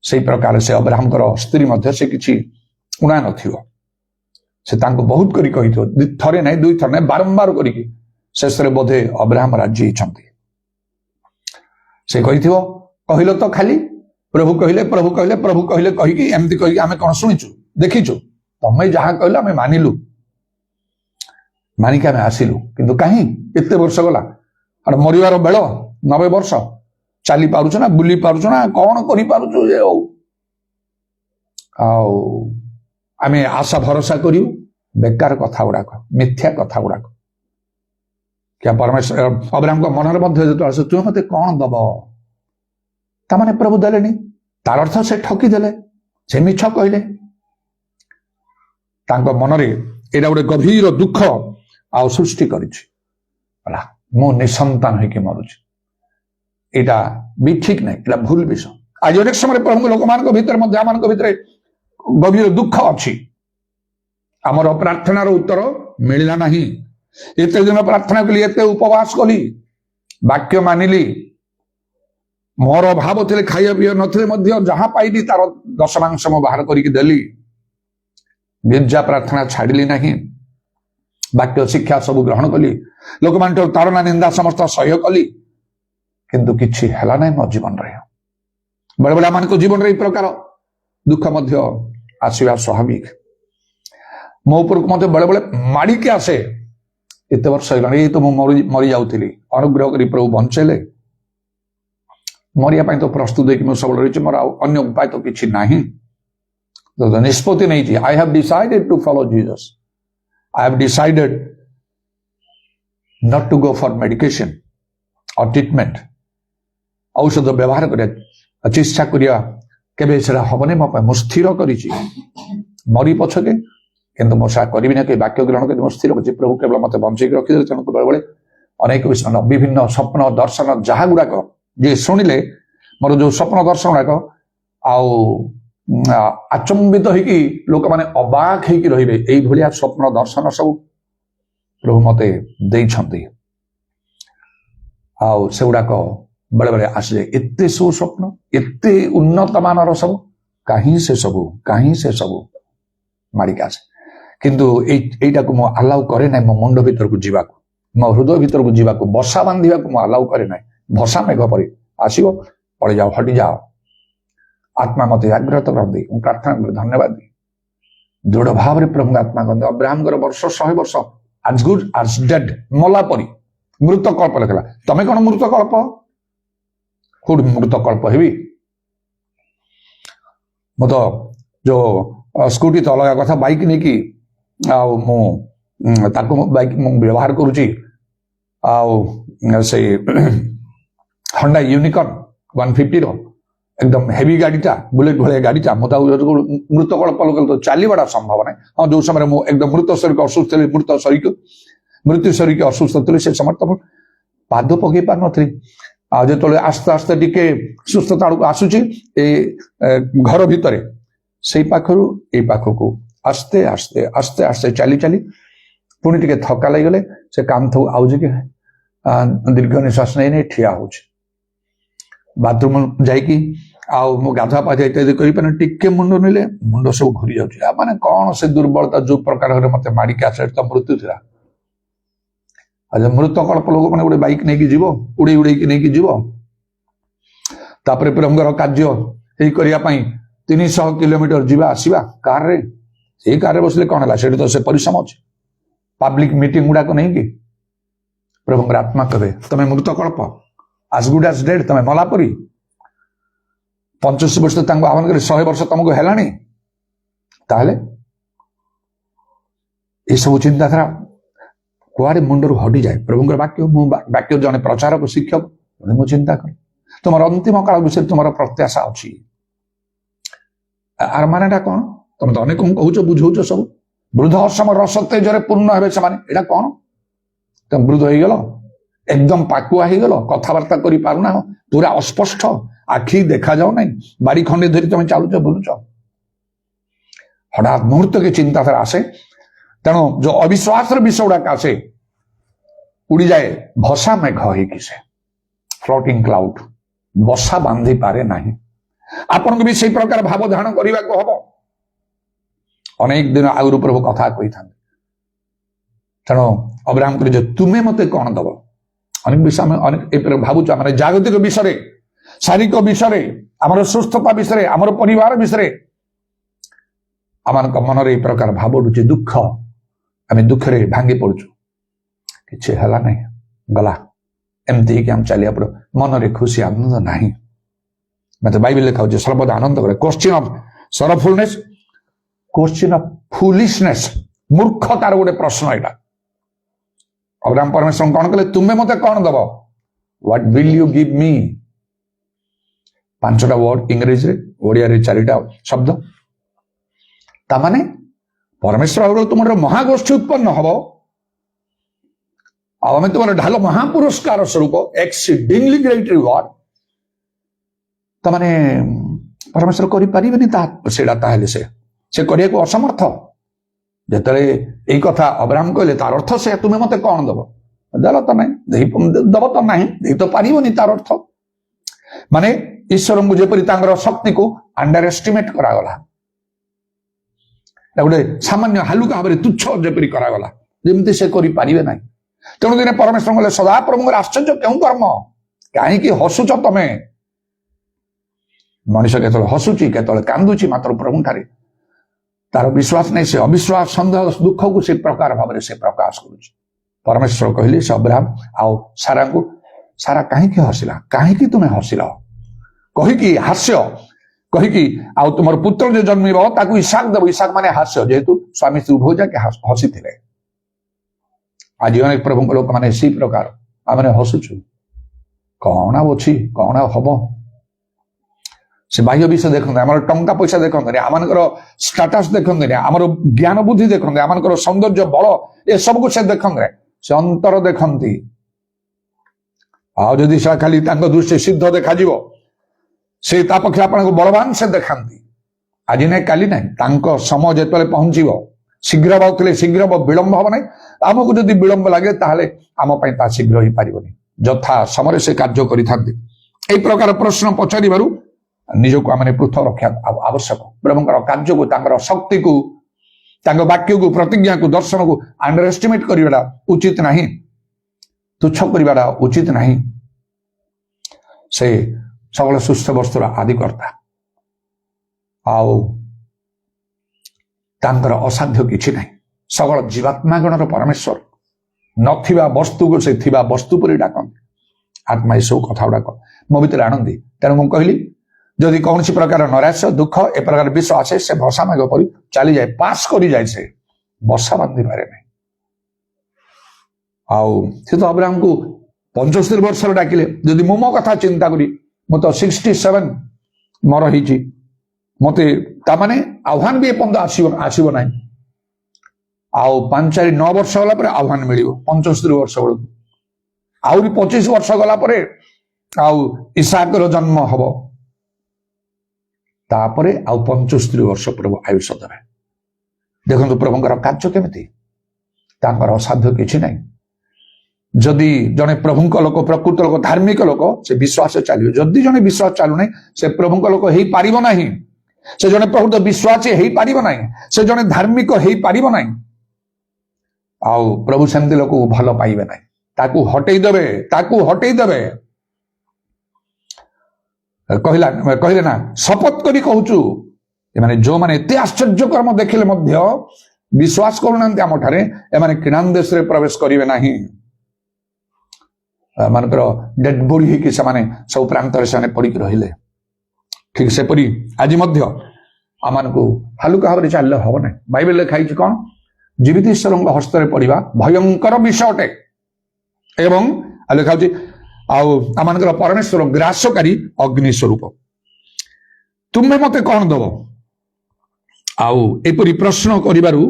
से प्रकार से अब्राहम स्त्री मध्य से किसी उणा न से बहुत करी कही थरे ना 2 थर ना बारंबार करी शेष बोधे अब्राहम राजी होती से कही कहल तो खाली प्रभु कहले प्रभु कहले प्रभु कहले कहीकि एमती कहीकि आम कौन शुणीचु देखीचु तुम्हें जहाँ कहल आम मानिलु मानिक आम आसिलु किंतु कहीं एते वर्ष गला और मरिवार बेल 90 वर्ष चली पारुछ ना बुली पारुछ ना कौन करि पारुछु जे आमे आशा भरोसा करियो बेकार कथा गुड़ाक मिथ्या कथा गुड़ाक क्या परमेश्वर अब्राहम को मन में तुम मत कौन दब ताने प्रभु देले तार अर्थ से ठकी देले से मिछ कहले मन में यहाँ गोटे गभीर दुख आ सृष्टि कर निसंतान होकर मरुची यहाँ भी ठीक नहीं यहाँ भूल विषय आज अनेक समय प्रभु लोक मान भीतर भीतर गभीर दुख अच्छी आमर प्रार्थनार उत्तर मिलला नहीं एत दिन प्रार्थना कली एत उपवास कली वाक्य मानिली मोर अभाव थे खाइया पीया नथिले जहाँ पाइली तार दशमांश मु बाहर करके देली गिरजा प्रार्थना छाड़िली नहीं वाक्य शिक्षा सब ग्रहण कली लोक मान तारना निंदा समस्त सह्य कली किंतु किछि हैला नहीं मो जीवन रे बड़े बड़े मान जीवन रे प्रकार दुख मध्य आसवा स्वाभाविक मो ऊपर को बड़े बड़े माड़ी के आसे एत वर्ष ये तो मरी जाऊली अनुग्रह कर प्रभु बंचेले मरिया तो प्रस्तुत है सब रही मोर अन्य उपाय तो किसी ना तो निष्पत्ति नहीं I have decided to follow Jesus I have decided not to go for medication और ट्रीटमेंट औषध व्यवहार कर चिकित्सा करिया केबे सेरा हबने मो मु स्थिर करिछि मरी पछके किंतु मो सा करिबि ना के वाक्य ग्रहण कर स्थिर कर प्रभु केवल मते बंचै रखि दे तेणु बेले बेले अनेक विषय विभिन्न स्वप्न दर्शन जहाँ गुड़ाक जे शुणिले मोर जो स्वप्न दर्शन गुड़ाक आचंबित होगी लोक मैंने अबाक होगी रहिबे एई भलिया स्वप्न दर्शन सब प्रभु मते देइछंती आउ से गुड़ाक बेले बेले आसे एते सो स्वप्न एते उन्नत मानर सब कहीं से सब माड़िक आसे किंतु एटा को मो अलाउ करे ना मो मुंड भीतर को जीवा मो हृदय भीतर को जीवा बसा बांधिया को मो अलाउ करे ना भसा मेघ परी आसो पड़े जाओ हटि जाओ आत्मा मत जागृत कर दी प्रार्थना कर धन्यवाद दी दृढ़ भाव में प्रभु आत्मा कहते अब्राहम वर्ष 100 वर्ष आज गुड आज डेड मला परी मृत कल्प लिखला तमें कौन मृत कल्प कौट मृत कल्प हेबी मो तो जो स्कूटी तो अलग कथा बाइक नहीं कि बाइक व्यवहार करुच्ची से हंडा यूनिकॉर्न 150 रो एकदम हेवी गाड़ीटा बुलेट भाया गाड़ीटा मत मृत कल्प लोक तो चलवाटा संभव ना हाँ जो समय मुझे एकदम मृत शरीर असुस्थ थी मृत्यु शरीर असुस्थ थी से समय तो पाद पकई पार नी जो आस्ते आस्ते टिके सुस्थता आड़ आसूची घर भितर से पाखरु ए पाखक आस्ते आस्ते आस्ते आस्ते चली चली पुणी टिके थका लगे से कांथ आउज के दीर्घ निश्वास नहीं ठिया हो बाथरूम जाइकी गाधुआ पाधुआ इत्यादि कर मुंड नेले मुंड सब घूरी जाऊँ माने कौन से दुर्बलता जो प्रकार मत माड़िक आसे तो मृत्यु थी मृत कल्प लोक मैंने गोटे बैक नहीं जीव उड़े उड़े नहीं जीव प्रभुंर कार्य करने 300 किलोमीटर जीवा आसवा कार रे से कार बसले कौन है से तो से परिश्रम अच्छे पब्लिक मीटिंग गुड़ाक नहीं कि प्रभुंर आत्मा कहे तुम्हें मृत कल्प आज गुड आज डेड तुम्हें मला परी 85 वर्ष आह्वान कर 100 वर्ष तुमको है ये सब चिंताधारा कुआड़े मुंडर हटि जाए प्रभुंर वाक्य जने प्रचारक शिक्षक मुझे चिंता कर तुम अंतिम काल विषय तुम प्रत्याशा अच्छी आर मानेटा कौन तुम तो अनेक कहूच बुझौच सब वृद्ध असम रस तेजरे पूर्ण हे से कौन तुम वृद्ध हो गल एकदम पाकुआ हो गल कथबार्ता कर पारुना पूरा अस्पष्ट आखि देखा जाऊ ना बाड़ी खंडे धरी तुम चलुच बुलुच हठात मुहूर्त के चिंताधारा आसे तेणु जो अविश्वास विषय गुड़ाक आसे उड़ी जाए भसा मेघ से फ्लोटिंग क्लाउड बसा बांधि पारे नहीं आपन को भी से प्रकार भाव धारण करने को हम अनेक दिन आगुरी प्रभु कथा कही था तेणु अब्राहम कह तुम्हें मत कौन दब अनेक विषय अनेक भावुच आम जागतिक विषय शारीरिक विषय आम सुस्थता विषय आम परिवार विषय आम मन में प्रकार भाव उठुचे दुख आम दुखे भांगी पड़ुचु कि है नहीं गला एमती कि आम चलिया पड़ो मन में खुशी आनंद नहीं मतलब बाइबल लिखा हो सर्वदा आनंद करे question of sorrowfulness question of foolishness मूर्खतार गोटे प्रश्न यहाँ अब्राहम परमेश्वर कौन कले तुम्हें मते कौन दब what will you give me 5टा वर्ड इंग्रेजी रे ओडिया रे 4टा शब्द तामाने परमेश्वर तुम महागोष्ठी उत्पन्न हम आम तुम ढाल महापुरस्कार स्वरूप एक्सीडिंगली ग्रेट रिवार्ड तमाने परमेश्वर करें से करने को असमर्थ जिते यही कथा अब्राहम कहले तार अर्थ से तुम्हें मते कौन दब दल तो ना दब तो ना तो पारनी तार अर्थ माने ईश्वर को जेपरी शक्ति को अंडर एस्टिमेट करागला गोटे सामान्य हालुका भाव तुच्छ जेपरी करागला जमी से करें ना तेणु दिने परमेश्वर कहले सदा प्रभु आश्चर्य क्यों कर्म कहीं हसुच तमें मनुष्य के हसुची के कांदुची मात्र प्रभु ठारे तार विश्वास नहीं से अविश्वास सन्देह दुख को से प्रकार भाव से प्रकाश करुच्ची परमेश्वर कहले से अब्राहम आउ सारा को सारा कहीं हसिला कहीं तुम्हें हसिल कहीकि हास्य कहीकि आउ तुम पुत्र जो जन्म ताकू इसाक देव इसाक माने हास्य जेहेतु स्वामी स्त्री उभय जाके हसी थे आज अनेक प्रभु लोक मैंने सी प्रकार आम हसुचु कौन अच्छी कौन हम से बाह्य विषय देखते आम टंका पैसा देखते आम स्टाटस देखते आम ज्ञान बुद्धि देखते आम सौंदर्य बल ये सब को से देखते से अंतर देखती आदि खाली दृष्टि सिद्ध देखा से पक्ष आपको बलवान से देखती आज ना काली ना समय जो पहुंच शीघ्र बाउले शीघ्र विलंब हम ना आमको जब विलंब लगे आम शीघ्र हो पारनी यथा समय से कार्य करें प्रकार प्रश्न पचार निजक आम पृथक रखा आवश्यक प्रभुंर कार्य को शक्ति को वाक्य को प्रतिज्ञा को दर्शन को अंडर एस्टिमेट करवाटा उचित नहीं तुच्छ करवाटा उचित नहीं से सकल सुस्थ वस्तुर आदिकर्ता असाध्य किसी ना सकल जीवात्मा गणर परमेश्वर नथिबा वस्तु को से थिबा वस्तु पर डाकती आत्मा ये सब कथा गुड़ाक मो भर आणती तेणु मुझे कहली जदि कौन प्रकार नैराश्य दुख ए प्रकार विष आसे से भसा मेघ पर चली जाए पास कर जाए से बसा बांधि पारे नहीं से तो अब्राहम को 75 वर्ष डाकिले जदि मो कथा चिंता करी मु तो 67 मोर ही मत ताने आह्वान भी एपंत आसब ना आउ 5-9 वर्ष गला आह्वान मिल 75 वर्ष बेलू आहरी 25 वर्ष गला आउ इसाकर जन्म हम तापरे आउ 75 वर्ष प्रभु आयुष देवे देखो प्रभुंर कार्य केमिति असाध्य किसी ना जदि जड़े प्रभु लोक प्रकृत लोक धार्मिक लोक से विश्वास चलिए जदि जड़े विश्वास चलू ना से प्रभु लोक हो पार ना से जड़े प्रकृत विश्वास हो पार ना से जड़े धार्मिक हो पार ना आउ प्रभु सेमती लोक भल पाइबे ना ताकू हटई देवे कहले ना शपथ करी कहूचु माने जो माने एते आश्चर्य कर्म देखिले मध्य विश्वास करूना आम ठारे एमाने किनान देश रे प्रवेश करिवे नाही मानकर डेड बॉडी ही से माने सब प्रांत से पड़ी रहिले ठीक से परी आज मध्य आमान को हालुका भाव चलले हम ना बाइबल लिखाई कौन जीवित ईश्वर हस्त में पड़ा भयंकर विषयटे एवं लिखा आम परमेश्वर ग्रासकारी अग्नि स्वरूप तुम्हें मते कौन दब आउरी प्रश्न करिबारु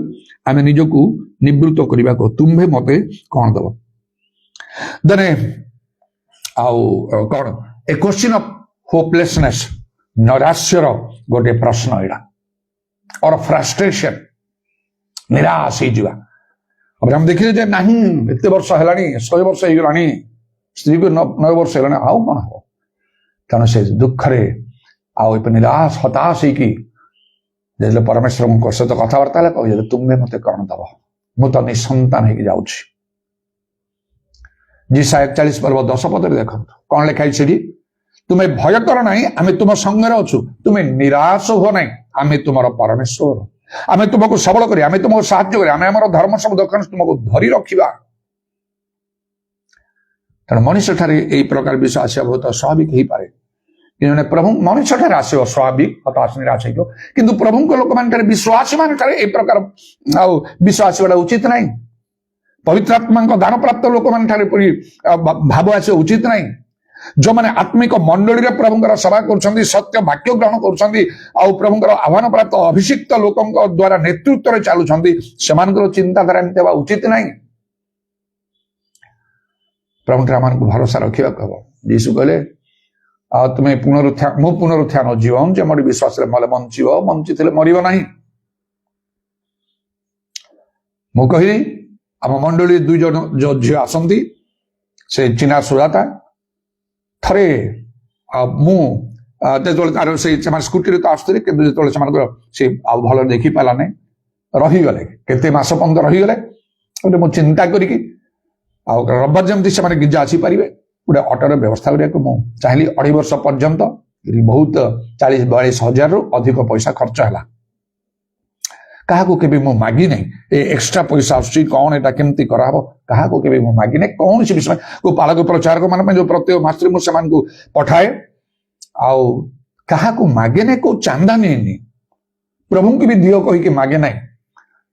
आमे निजकू निवृत्त करने को तुम्हें मते कौन दब देने कौन ए क्वेश्चन ऑफ होपलेसनेस नैराश्यर गोटे प्रश्न एड़ा और फ्रस्ट्रेशन निराश हो हम देखिले जे नहीं एते वर्ष है 100 वर्ष हो गलानी स्त्री को 9 वर्ष है आउ कौन हम तेणु से दुखरे आउ निराश हताश हो परमेश्वर सहित कथबार्ता कह तुम्हें मते कौन दब मु तो निसंतान हो जाऊँ जीसा 41 पर्व 10 पद देखो कौन लिखाई से तुम्हें भय कर ना आम तुम संगे अच्छु तुम्हें निराश हो ना आम तुम परमेश्वर आम तुमको सबल करें आम तुमको साहाय्य करें आम धर्म सब दक्षिण तुमको धरी रखा तेणु मनुष्य ठारे यही प्रकार विषय आसा बहुत स्वाभाविक हो पाए कि प्रभु मनुष्य ठारे आसो स्वाभाविक हताश निराश हो किंतु प्रभु लोक मान विश्वासी मान ए प्रकार विश्वास उचित नहीं पवित्र आत्मा दान प्राप्त लोक मान भाव आस उचित नहीं जो मैंने आत्मिक मंडली प्रभुंर सेवा कर सत्य वाक्य ग्रहण कर प्रभुंर आह्वान प्राप्त अभिषिक्त लोक द्वारा नेतृत्व चलुंट से चिंताधारा एमती उचित नहीं प्रभु आम भरोसा रखा हम यीशु कहले तुम्हें पुनरुत्थान जीवन जे मोर विश्वास मले बंची मरब ना मु कहली आम मंडली 2 जन जो झी आसती से चिन्हा सुजाता थरे मुझे स्कूटी तो आसुले कि से भल देखी पाला नहीं रहीगले केते मास पर्यंत रहीगले मुझे चिंता करी रविवार जमी से गिजा आसीपारे गोटे अटोर व्यवस्था करने को चाहिए 2.5 वर्ष पर्यंत बहुत 40-42 हजार रु अधिक पैसा खर्च है क्या मु मागी नहीं एक्स्ट्रा पैसा आसुची कौन एटा केमती कराबो क्या मु मागी नहीं कौन सी विषय को पालक प्रचारक मान जो प्रत्येक मासरे मु सेमान को पठाए आउ क्या मागे नहीं को चांदा नहीं प्रभु की भी दियो कही मागे नहीं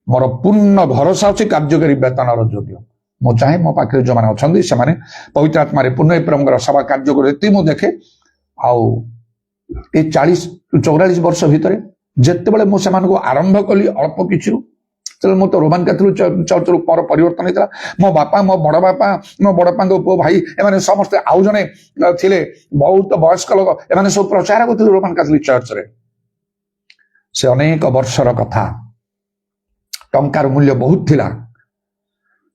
मोर पूर्ण भरोसा अच्छी कार्यकारी वेतन योग्य मु चाहे मो पाखे जो मैंने अच्छा से पवित्र आत्मा पूर्ण प्रभुंर सेवा कार्य करती मु देखे आउ 40-44 वर्ष भितर जिते मुझे आरंभ कली अल्प किसी मु तो रोमान कैथोलिक चर्च रू मोर परिवर्तन होता मो बापा मो बड़ बापा पु भाई एम समस्ते आउ जने थिले बहुत वयस्क लोक एम सब प्रचार करते रोमान कैथोलिक चर्च रे से अनेक वर्षर कथा टंकार मूल्य बहुत थिला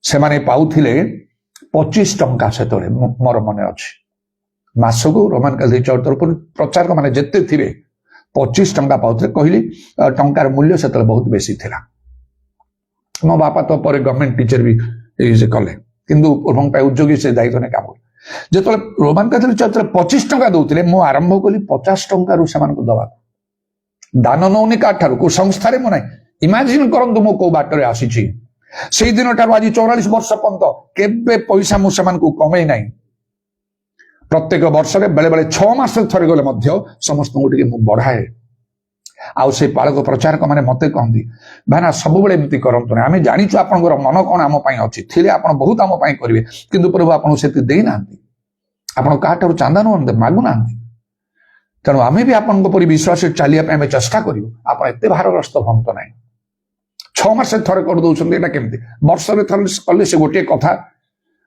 से माने पाउथिले 25 टंका से मोर मन अच्छी मासक रोमान कैथोलिक चर्च तरफ प्रचारक मैंने जिते थे 25 टंका पाउथिले कहली टंकार मूल्य से बहुत बेसी थिला मो बापा तो पर गवर्नमेंट टीचर भी कले किंतु उद्योगी से दायित्व ने काम जो रोमान कैथोलिक चर्च 25 टंका दौले मु आरंभ कली 50 टंका दवा दान नौनी काठार को संस्था मु ना इमाजिन करंतु मु को बाटर आसी से दिन ठार आज 44 वर्ष पर्यंत केबे पैसा मुझे कमे ना प्रत्येक वर्ष बेले बेले 6 मास थरे गले समस्त बढ़ाए आउ से पालक प्रचारक मैंने मत कहती भाईना सब एमती करतु ना आम जाचु आप मन कौन आम अच्छी थे आप बहुत आम करेंगे किंतु प्रभु आपको से देना आप क्या चांदा नुहते मागुना तेणु आम भी आपरी विश्वास चलिए चेष्टा करूँ आप एत भारग्रस्त हंत ना 6 मास थरे कर दौरान केमती वर्ष कले से गोटे कथा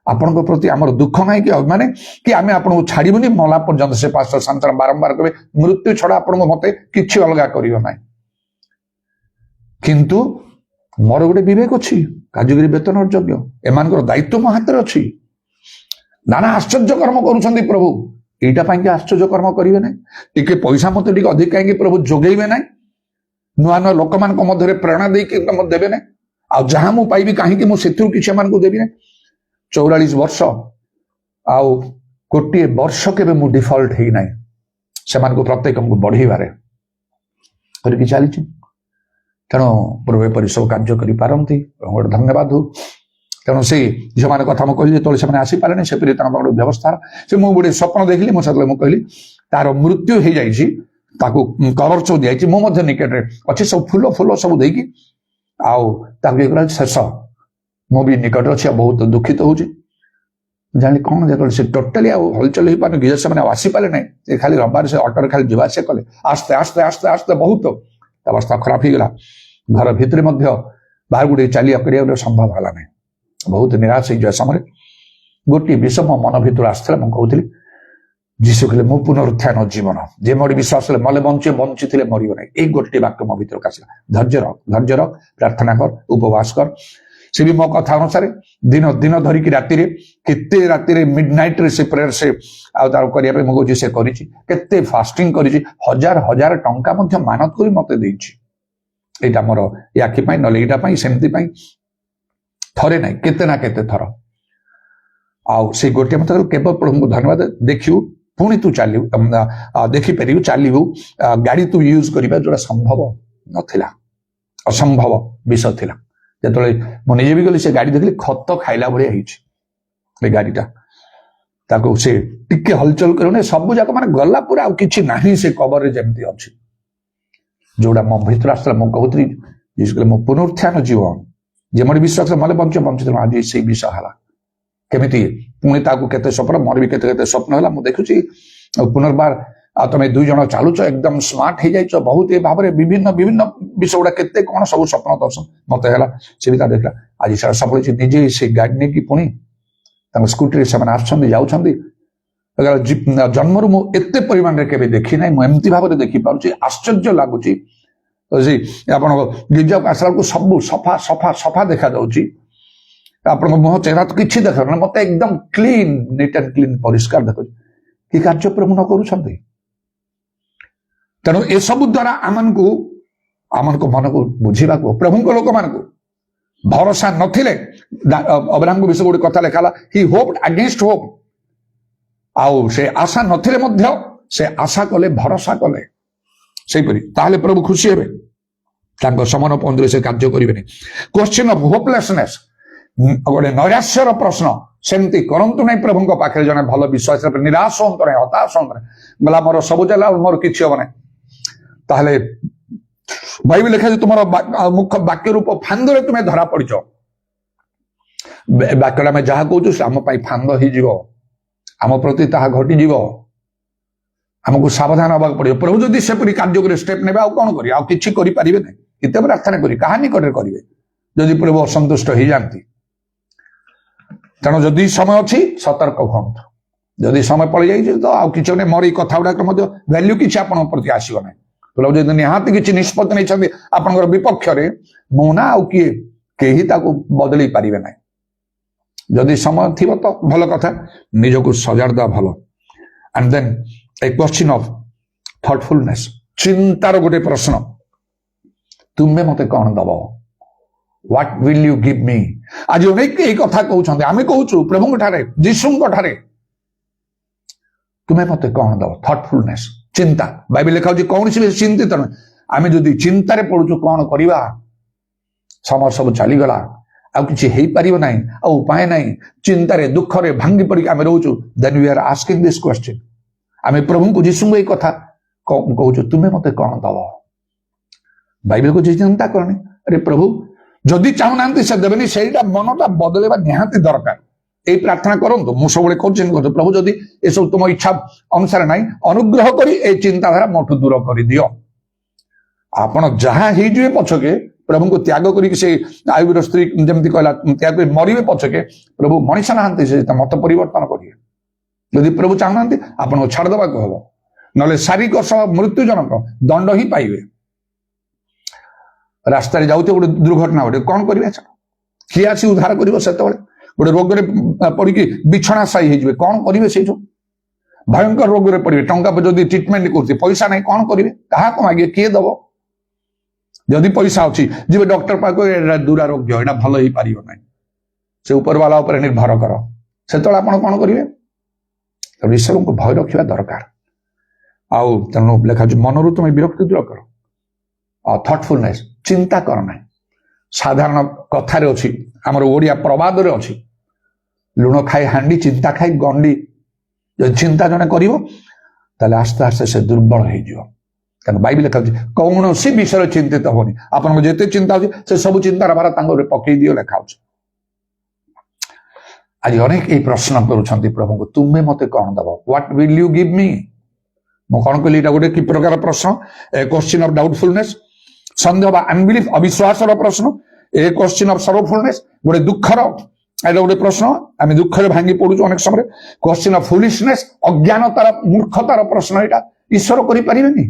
आपण प्रति आमर दुख ना कि माने कि आम आपको छाड़बूनी मला पर्यंत से पास्टर शांतराम बारंबार कहे मृत्यु छड़ा आपण मत कि अलग करियो ना किंतु मोर गोटे विवेक अच्छी कार्यकारी वेतन योग्य एम दायित्व मो हाथ अच्छी नाना आश्चर्य कर्म करुँच प्रभु यहीटा आश्चर्य कर्म करेंगे ना टी पैसा मत अधिक कहीं प्रभु जोगेबे ना नुआ नुआ लोक मान मध्य प्रेरणा देवे ना आ जहां मु पाइबी कहीं मुझे किसी देवी ना 44 वर्ष आउ गोटे वर्ष के डिफल्ट है ना से प्रत्येक बढ़ेबारे करके चली तेणु पूर्व पर सब कार्य करती धन्यवाद हो तेणु से झील मैंने कथा मुझे कहली जो से आसीपारे से गोटे व्यवस्था से मुझे गोटे स्वप्न देखली मुझे कहली तार मृत्यु हो जाए कवर चौ दी मुझे निकट में अच्छे सब फूल फूल सब देकी आउ शेष मु भी निकट अच्छी बहुत दुखित हो जानी कौन देख से टोटाली हलचल हो पारे गिजा से आसीपारे ना खाली रविवार से अटोरे खाली जावास कले आस्ते आस्ते आस्ते आस्ते बहुत अवस्था खराब हो गला घर भितर बाहर गोटे चलिया कर संभव है ना बहुत निराश हो समय गोटे विषय मो मन भर आसला मुझे कहती जीशु कहले मो पुनरुत्थान जीवन जे मोर विश्वास मले बंची मरब ना एक गोटे वाक्य मो भर आसला धैर्य रख प्रार्थना कर उपवास कर से भी मो कथा अनुसार दिन दिन धरिकी राति केते राति मिडनाइट रे से प्रेयर से करने मुझे से करते फास्टिंग कर 1000 टंका मानत कर मत देटा मोर आखि ना यहाँ सेमती थरे ना केते थर आउ से गोटे मत केवल प्रभु धन्यवाद देखियो पुणी तू चलू देखिपर चलू गाड़ी तू यूज करवा जो संभव नाला असंभव विषय थिला जो मुझे भी गली से गाड़ी देखली खत खाइला भाई गाड़ीटा ताको से टिके हलचल कर सब जाक माने गला पूरा आउ किछि नाही से कबर रे जेमती अछि जोड़ा मो भीतर आसला मो कहूत्री जिसके मो पुनरुत्थान जीवन जेमन विश्वास मले पंच पंच आज से विषय हला केमिति पुणी ताकू केते स्वप्न मोर भी केते केते स्वप्न हला मु देखुची पुनर्बार आ तुम दुई जन चलुच एकदम स्मार्ट हो जाइछ बहुत ए भाव में विभिन्न विभिन्न विषय गुड़ा केते कौन सब स्वप्न दर्शन मत है से भी देखला आज सारा सब निजे से गाड़ी नहीं कि पुणी स्कूटी से आसुँच जन्मर मु एते परिमाण रे केबे देखी ना मुझे भाव में देखी पारुछि आश्चर्य लगुच आप गिरजा आसला को सब सफा सफा सफा देखा जाउछि आप मुह चेहरा तो किसी देख मत एकदम क्लीन नीट एंड क्लीन परिष्कार देखो कि कार्य प्रभु न करुछंती तेणु ए सब द्वारा आमन को मन को बुझा प्रभु लोक मान भरोसा नथिले अब्राहम को विषय गोटे कथा लिखा ही होप्ड अगेंस्ट होप आउ से आशा नथिले मध्य से आशा कले भरोसा कले सेपरी ताहले प्रभु खुशी हेबे तांको समान पंद्रे से कार्य करिवेनी क्वेश्चन ऑफ होपलेसनेस गोटे नैराश्यर प्रश्न सेमती करंतु नहीं प्रभु पाखे जने भल विश्वास निराश हूँ ना हताश हूँ ना बोला मोर सब जाला मोर किसी हम ना ताहले बाइबल लिखा तुम मुख्य वाक्य रूप फांदरे तुम्हें धरा पड़च वाक्य आम जहाँ कहूँ आम फांद हो आम प्रति ताहा घटी आमको सावधान हवाक पड़ो प्रभु जदि सेपरी कार्य करे स्टेप ने कौन करेंगे आउ किसी करें ना इतने प्रार्थना करें कहा निकट करेंगे जदि प्रभु असंतुष्ट हो जाती तेणु जदि समय अच्छी सतर्क हूँ जदि समय पड़ जाए तो आउ कि मोर ये कथा गुड़ाक वैल्यू किसी आप प्रति आसो ना प्रभु जब निहाती किसी निष्पत्ति नहीं आप विपक्ष मुना आउ किए कहीं बदल पारे ना जदि समय थी तो भल कथा निजक सजाड़ भल and then a question of thoughtfulness चिंतार गोटे प्रश्न तुम्हें मते कौन दब what will you give me आज अनेक यही कथा कहते आम कहूँ प्रभु ठारे जीशु ठारे तुम्हें मते कौन दब थॉटफुलनेस चिंता बाइबल लिखा कौन सी चिंतित नुहे आम जदि चिंतार पड़ुଛୁ कौन करवा समय सब चलीगला आउ किसी हो पार ना उपाय ना चिंतार दुखरे भांगी पड़ी आम रोचु then we are asking this question आम प्रभु को जीशु ये कथा कहूँ तुम्हें मते कौन दब बाइबल को चिंता करनी अरे प्रभु जदि चाहूना से देवेनि से मनटा बदलवा निहाती दरकार ये प्रार्थना करूँ मुझे सब कहूँ प्रभु जदि ये सब तुम इच्छा अनुसार ना अनुग्रह करी ए चिंताधारा मोठू दूर कर दियो आपण जहाँ हो पछके प्रभु को त्याग कर आयुर स्त्री जमी कहला त्याग कर मरवे पछके प्रभु मनीष नहांती से मत परिवर्तन करिए जदि प्रभु चाहूना आपको छाड़देवा हम ना शारीरिक सह मृत्युजनक दंड ही पाइबे रास्तार जाऊे गोटे दुर्घटना गोटे कौन करेंगे किए आसी उद्धार कर गोटे रोग पड़ी बिछना साई हो कौन करेंगे से भयंकर रोग पड़े टंका जदि ट्रिटमेंट कर पैसा नहीं कौन करेंगे क्या मागे किए दब जदि पैसा अच्छी जी डॉक्टर पाक दुरारोग्य यहाँ भल हो पार ना से ऊपर वाला उपर निर्भर कर से आप कौन करेंगे ईश्वर को भय रखा दरकार आउ तेणु लिखा मनरू तुम विरक्ति दूर कर थॉटफुलनेस चिंता करना साधारण कथार अच्छी आमर ओडिया प्रवाद अच्छी लुण खाई हांडी चिंता खाई गंडी जब चिंता जने कर आस्ते आस्ते से दुर्बल हो बाइबल लिखा कौन सी विषय चिंतित होनी आपको जिते चिंता हो सब चिंतार भार पकई दियो लिखा आज अनेक ये प्रश्न करुँच प्रभु को तुम्हें मते कौन दब व्हाट विल यू गिव मी मु कौन कहली गोटे कि प्रकार प्रश्न ए क्वेश्चन ऑफ डाउटफुलनेस सन्देह अनबिलीफ अविश्वास प्रश्न ए क्वेश्चन ऑफ सरोफुलनेस गोटे दुखर एटा गोटे प्रश्न आम दुखरे भांगी पड़ू अनेक समय क्वेश्चन ऑफ फुलिशनेस अज्ञानतार मूर्खतार प्रश्न यहाँ ईश्वर करें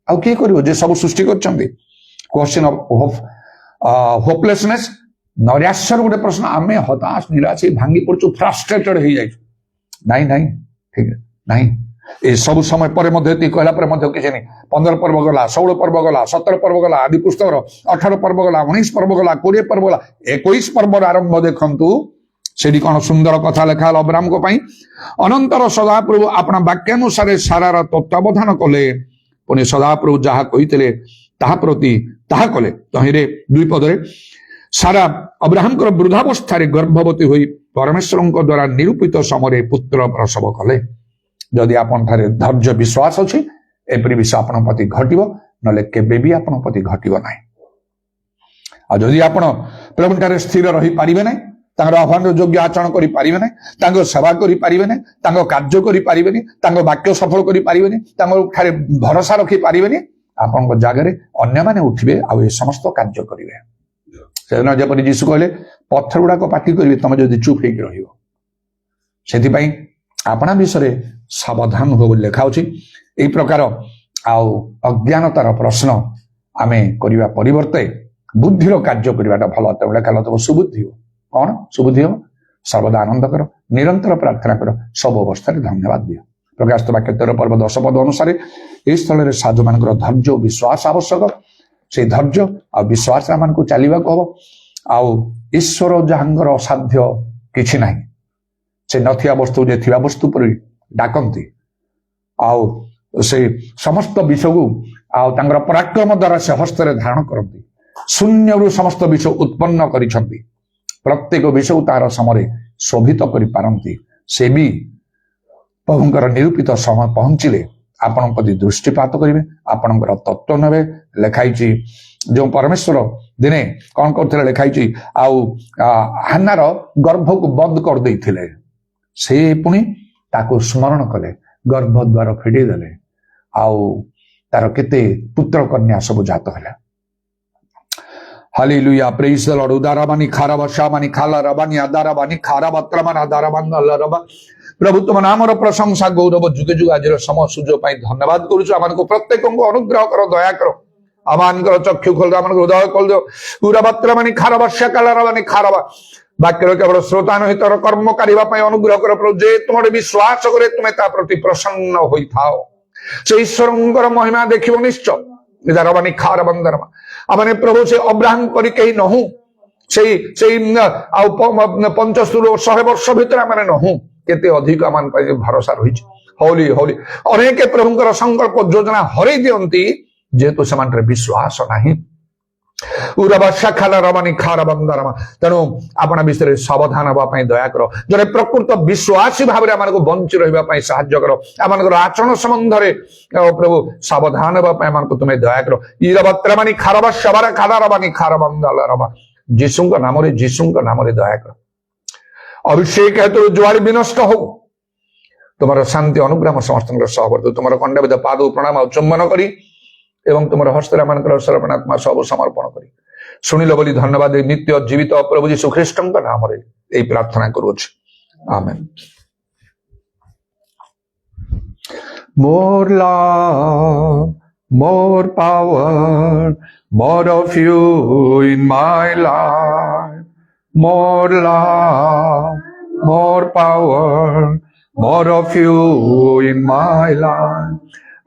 आउ किए कर सब सृष्टि कर क्वेश्चन ऑफ होपलेसनेस नैराश्यर गोटे प्रश्न आम हताश निराश भांगी पड़ू फ्रस्ट्रेटेड हो जाए नहीं नहीं ठीक है नहीं ये सब समय पर कहला किसी नहीं 15 पर्व गला 16 पर्व गला 17 पर्व गला आदि पुस्तक 18 पर्व गला 19 पर्व गला 20 पर्व गला 21 पर्वर आरंभ देखु से कौन सुंदर कथा लिखा अब्राहम को अनंतर सदाप्रभु अपना वाक्यानुसार सारार तत्वावधान कले पुणी सदाप्रभु जहाँ कही प्रति ताहा कले तहिरे 2 पदरे सारा अब्राहम वृद्धावस्था गर्भवती हुई परमेश्वरଙ୍କ द्वारा निरूपित समय पुत्र प्रसव कले जदि आपण ठारे धैर्य विश्वास अछि एपरि विषय आपण प्रति घटिबो नले केबे भी आपण प्रति घटिबो नाही आ जदि आपण प्रभु ठारे स्थिर रही पारिबे नाही तांगर आह्वान योग्य आचरण करि पारिबे नाही तांको सेवा करि पारिबे नाही तांको कार्य करि पारिबे नाही तांको वाक्य सफल करि पारिबे नाही तांको ठारे भरोसा रखि पारिबे नाही आपनको जागरे अन्य माने उठिबे आ ए समस्त कार्य करिवे सेना जेपरि यीशु कहले पत्थर गुडा को पाटी करिवे तमे जदि चुप हेकि रहिबो सेति पई आपना विषय सावधान हो बोली लेखा अछि एई प्रकार आउ अज्ञानतार प्रश्न आमे करिवा परिवर्ते बुद्धिर कार्य करिवाटा भलो त लेखा तो सुबुद्धि हो कौन सुबुद्धि हो सर्वदा आनंद कर निरंतर प्रार्थना कर सब अवस्था धन्यवाद दियो प्रकाश वाक्य 13 पर्व 10 पद अनुसार ए स्थल रे साधु मानकर धैर्य विश्वास आवश्यक से धैर्य आ विश्वास मान को चलिबा को हो आउ ईश्वर जहांगर असाध्य किछि नाही से नथिया वस्तु जे थिया वस्तु पर डाकंती आउ से समस्त विषय को आउ तांगर पराक्रम द्वारा से हस्त रे धारण करती शून्य रु समस्त विषय उत्पन्न करिसंती प्रत्येक विषय तार समय शोभित करि पारंती से भी प्रभुंकर निरूपित समय पहुंचिले आपण प्रति दृष्टिपात करिवे आपणकर तत्व नेबे लेखाइछि जो परमेश्वर दिने कौन करथिले लेखाइछि आउ हान्नार गर्भ को बंद कर देइथिले से पुनी ताको स्मरण कले गर्भ द्वार फिडे देले आउ तार केते पुत्र कन्या सब जात हला हालेलुया प्रेज द लॉर्ड उदारबानी खाराबशामानी खालारबानी आदारबानी खाराबत्रमान आदारबान अल्लाहरबा प्रभु तुम नामर प्रशंसा गौरव जुगे जुग आज समय सुजो पाई धन्यवाद करूछु आमान को प्रत्येक को अनुग्रह करो दया करो आमान को चक्षु खोल दो आमान को हृदय खोल दो उराबत्रमानी खाराबशा कालारबानी खाराबा वाक्य केवल श्रोता नहीं तर कर्म करिबा पाई अनुग्रह करो प्रभु जे तुमरे विश्वास करे तुमे ता प्रति प्रसन्न होई थाओ से ईश्वरंकर महिमा देखिबो निश्चय दारबानी खारबंदरमा आमाने प्रभु से अब्राहम करी कहीं नहु से पंचस्तुर 100 वर्ष भितर आमाने नहु केते अधिक आमान पाई भरोसा रही होली होली अनेक प्रभुंकर संकल्प योजना हरै दियंती जेतु समान विश्वास नाही उराबशा खालारबानी खारबंदरमा तेणु आपण विषय सावधान हवा पाई दया करो जरे प्रकृत विश्वासी भाव रे आमान को बंची रहिबा पाई सहाय्य करो आमानकर आचरण संबंध रे प्रभु सावधान हवा पाई आमान को तुमे दया करो इराबत्रमानी खारबशाबारा खालारबानी खारबंदलरमा यीशुंक नाम रे दया करो अभिषेक हेतु जुआरी विनष्ट हो तुमर शांति अनुग्रह समस्त सहवर्त तुमर कंडविद पाद प्रणाम चुम्बन करी एवं तुम हस्तर मानकर सर्वनात्मा सब समर्पण करी शुणिल बोली धन्यवाद नित्य जीवित प्रभु यीशु ख्रीष्ट नाम रे एई प्रार्थना करूछ आमेन more love more power more of you in my life more love more power more of you in my life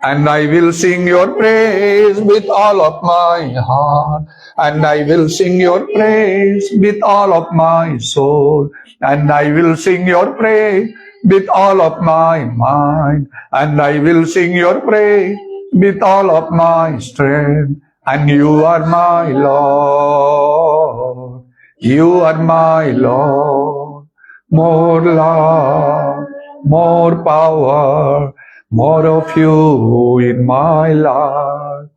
And I will sing your praise with all of my heart. And I will sing your praise with all of my soul. And I will sing your praise with all of my mind. And I will sing your praise with all of my strength. And you are my Lord. You are my Lord. More love, more power. More of you in my life,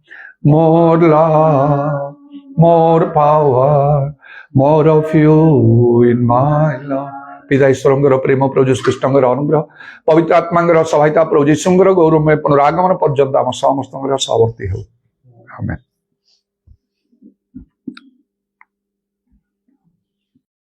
more love, more power, more of you in my life. पिता ईश्वरंगर प्रेम प्रभु यीशु ख्रीष्टंगर अनुग्रह पवित्र आत्मांगर सहायता प्रभु यीशुंगर गौरवमय पुनरागमन पर्यंत आम समस्तंगर सहवर्ती हो आमेन।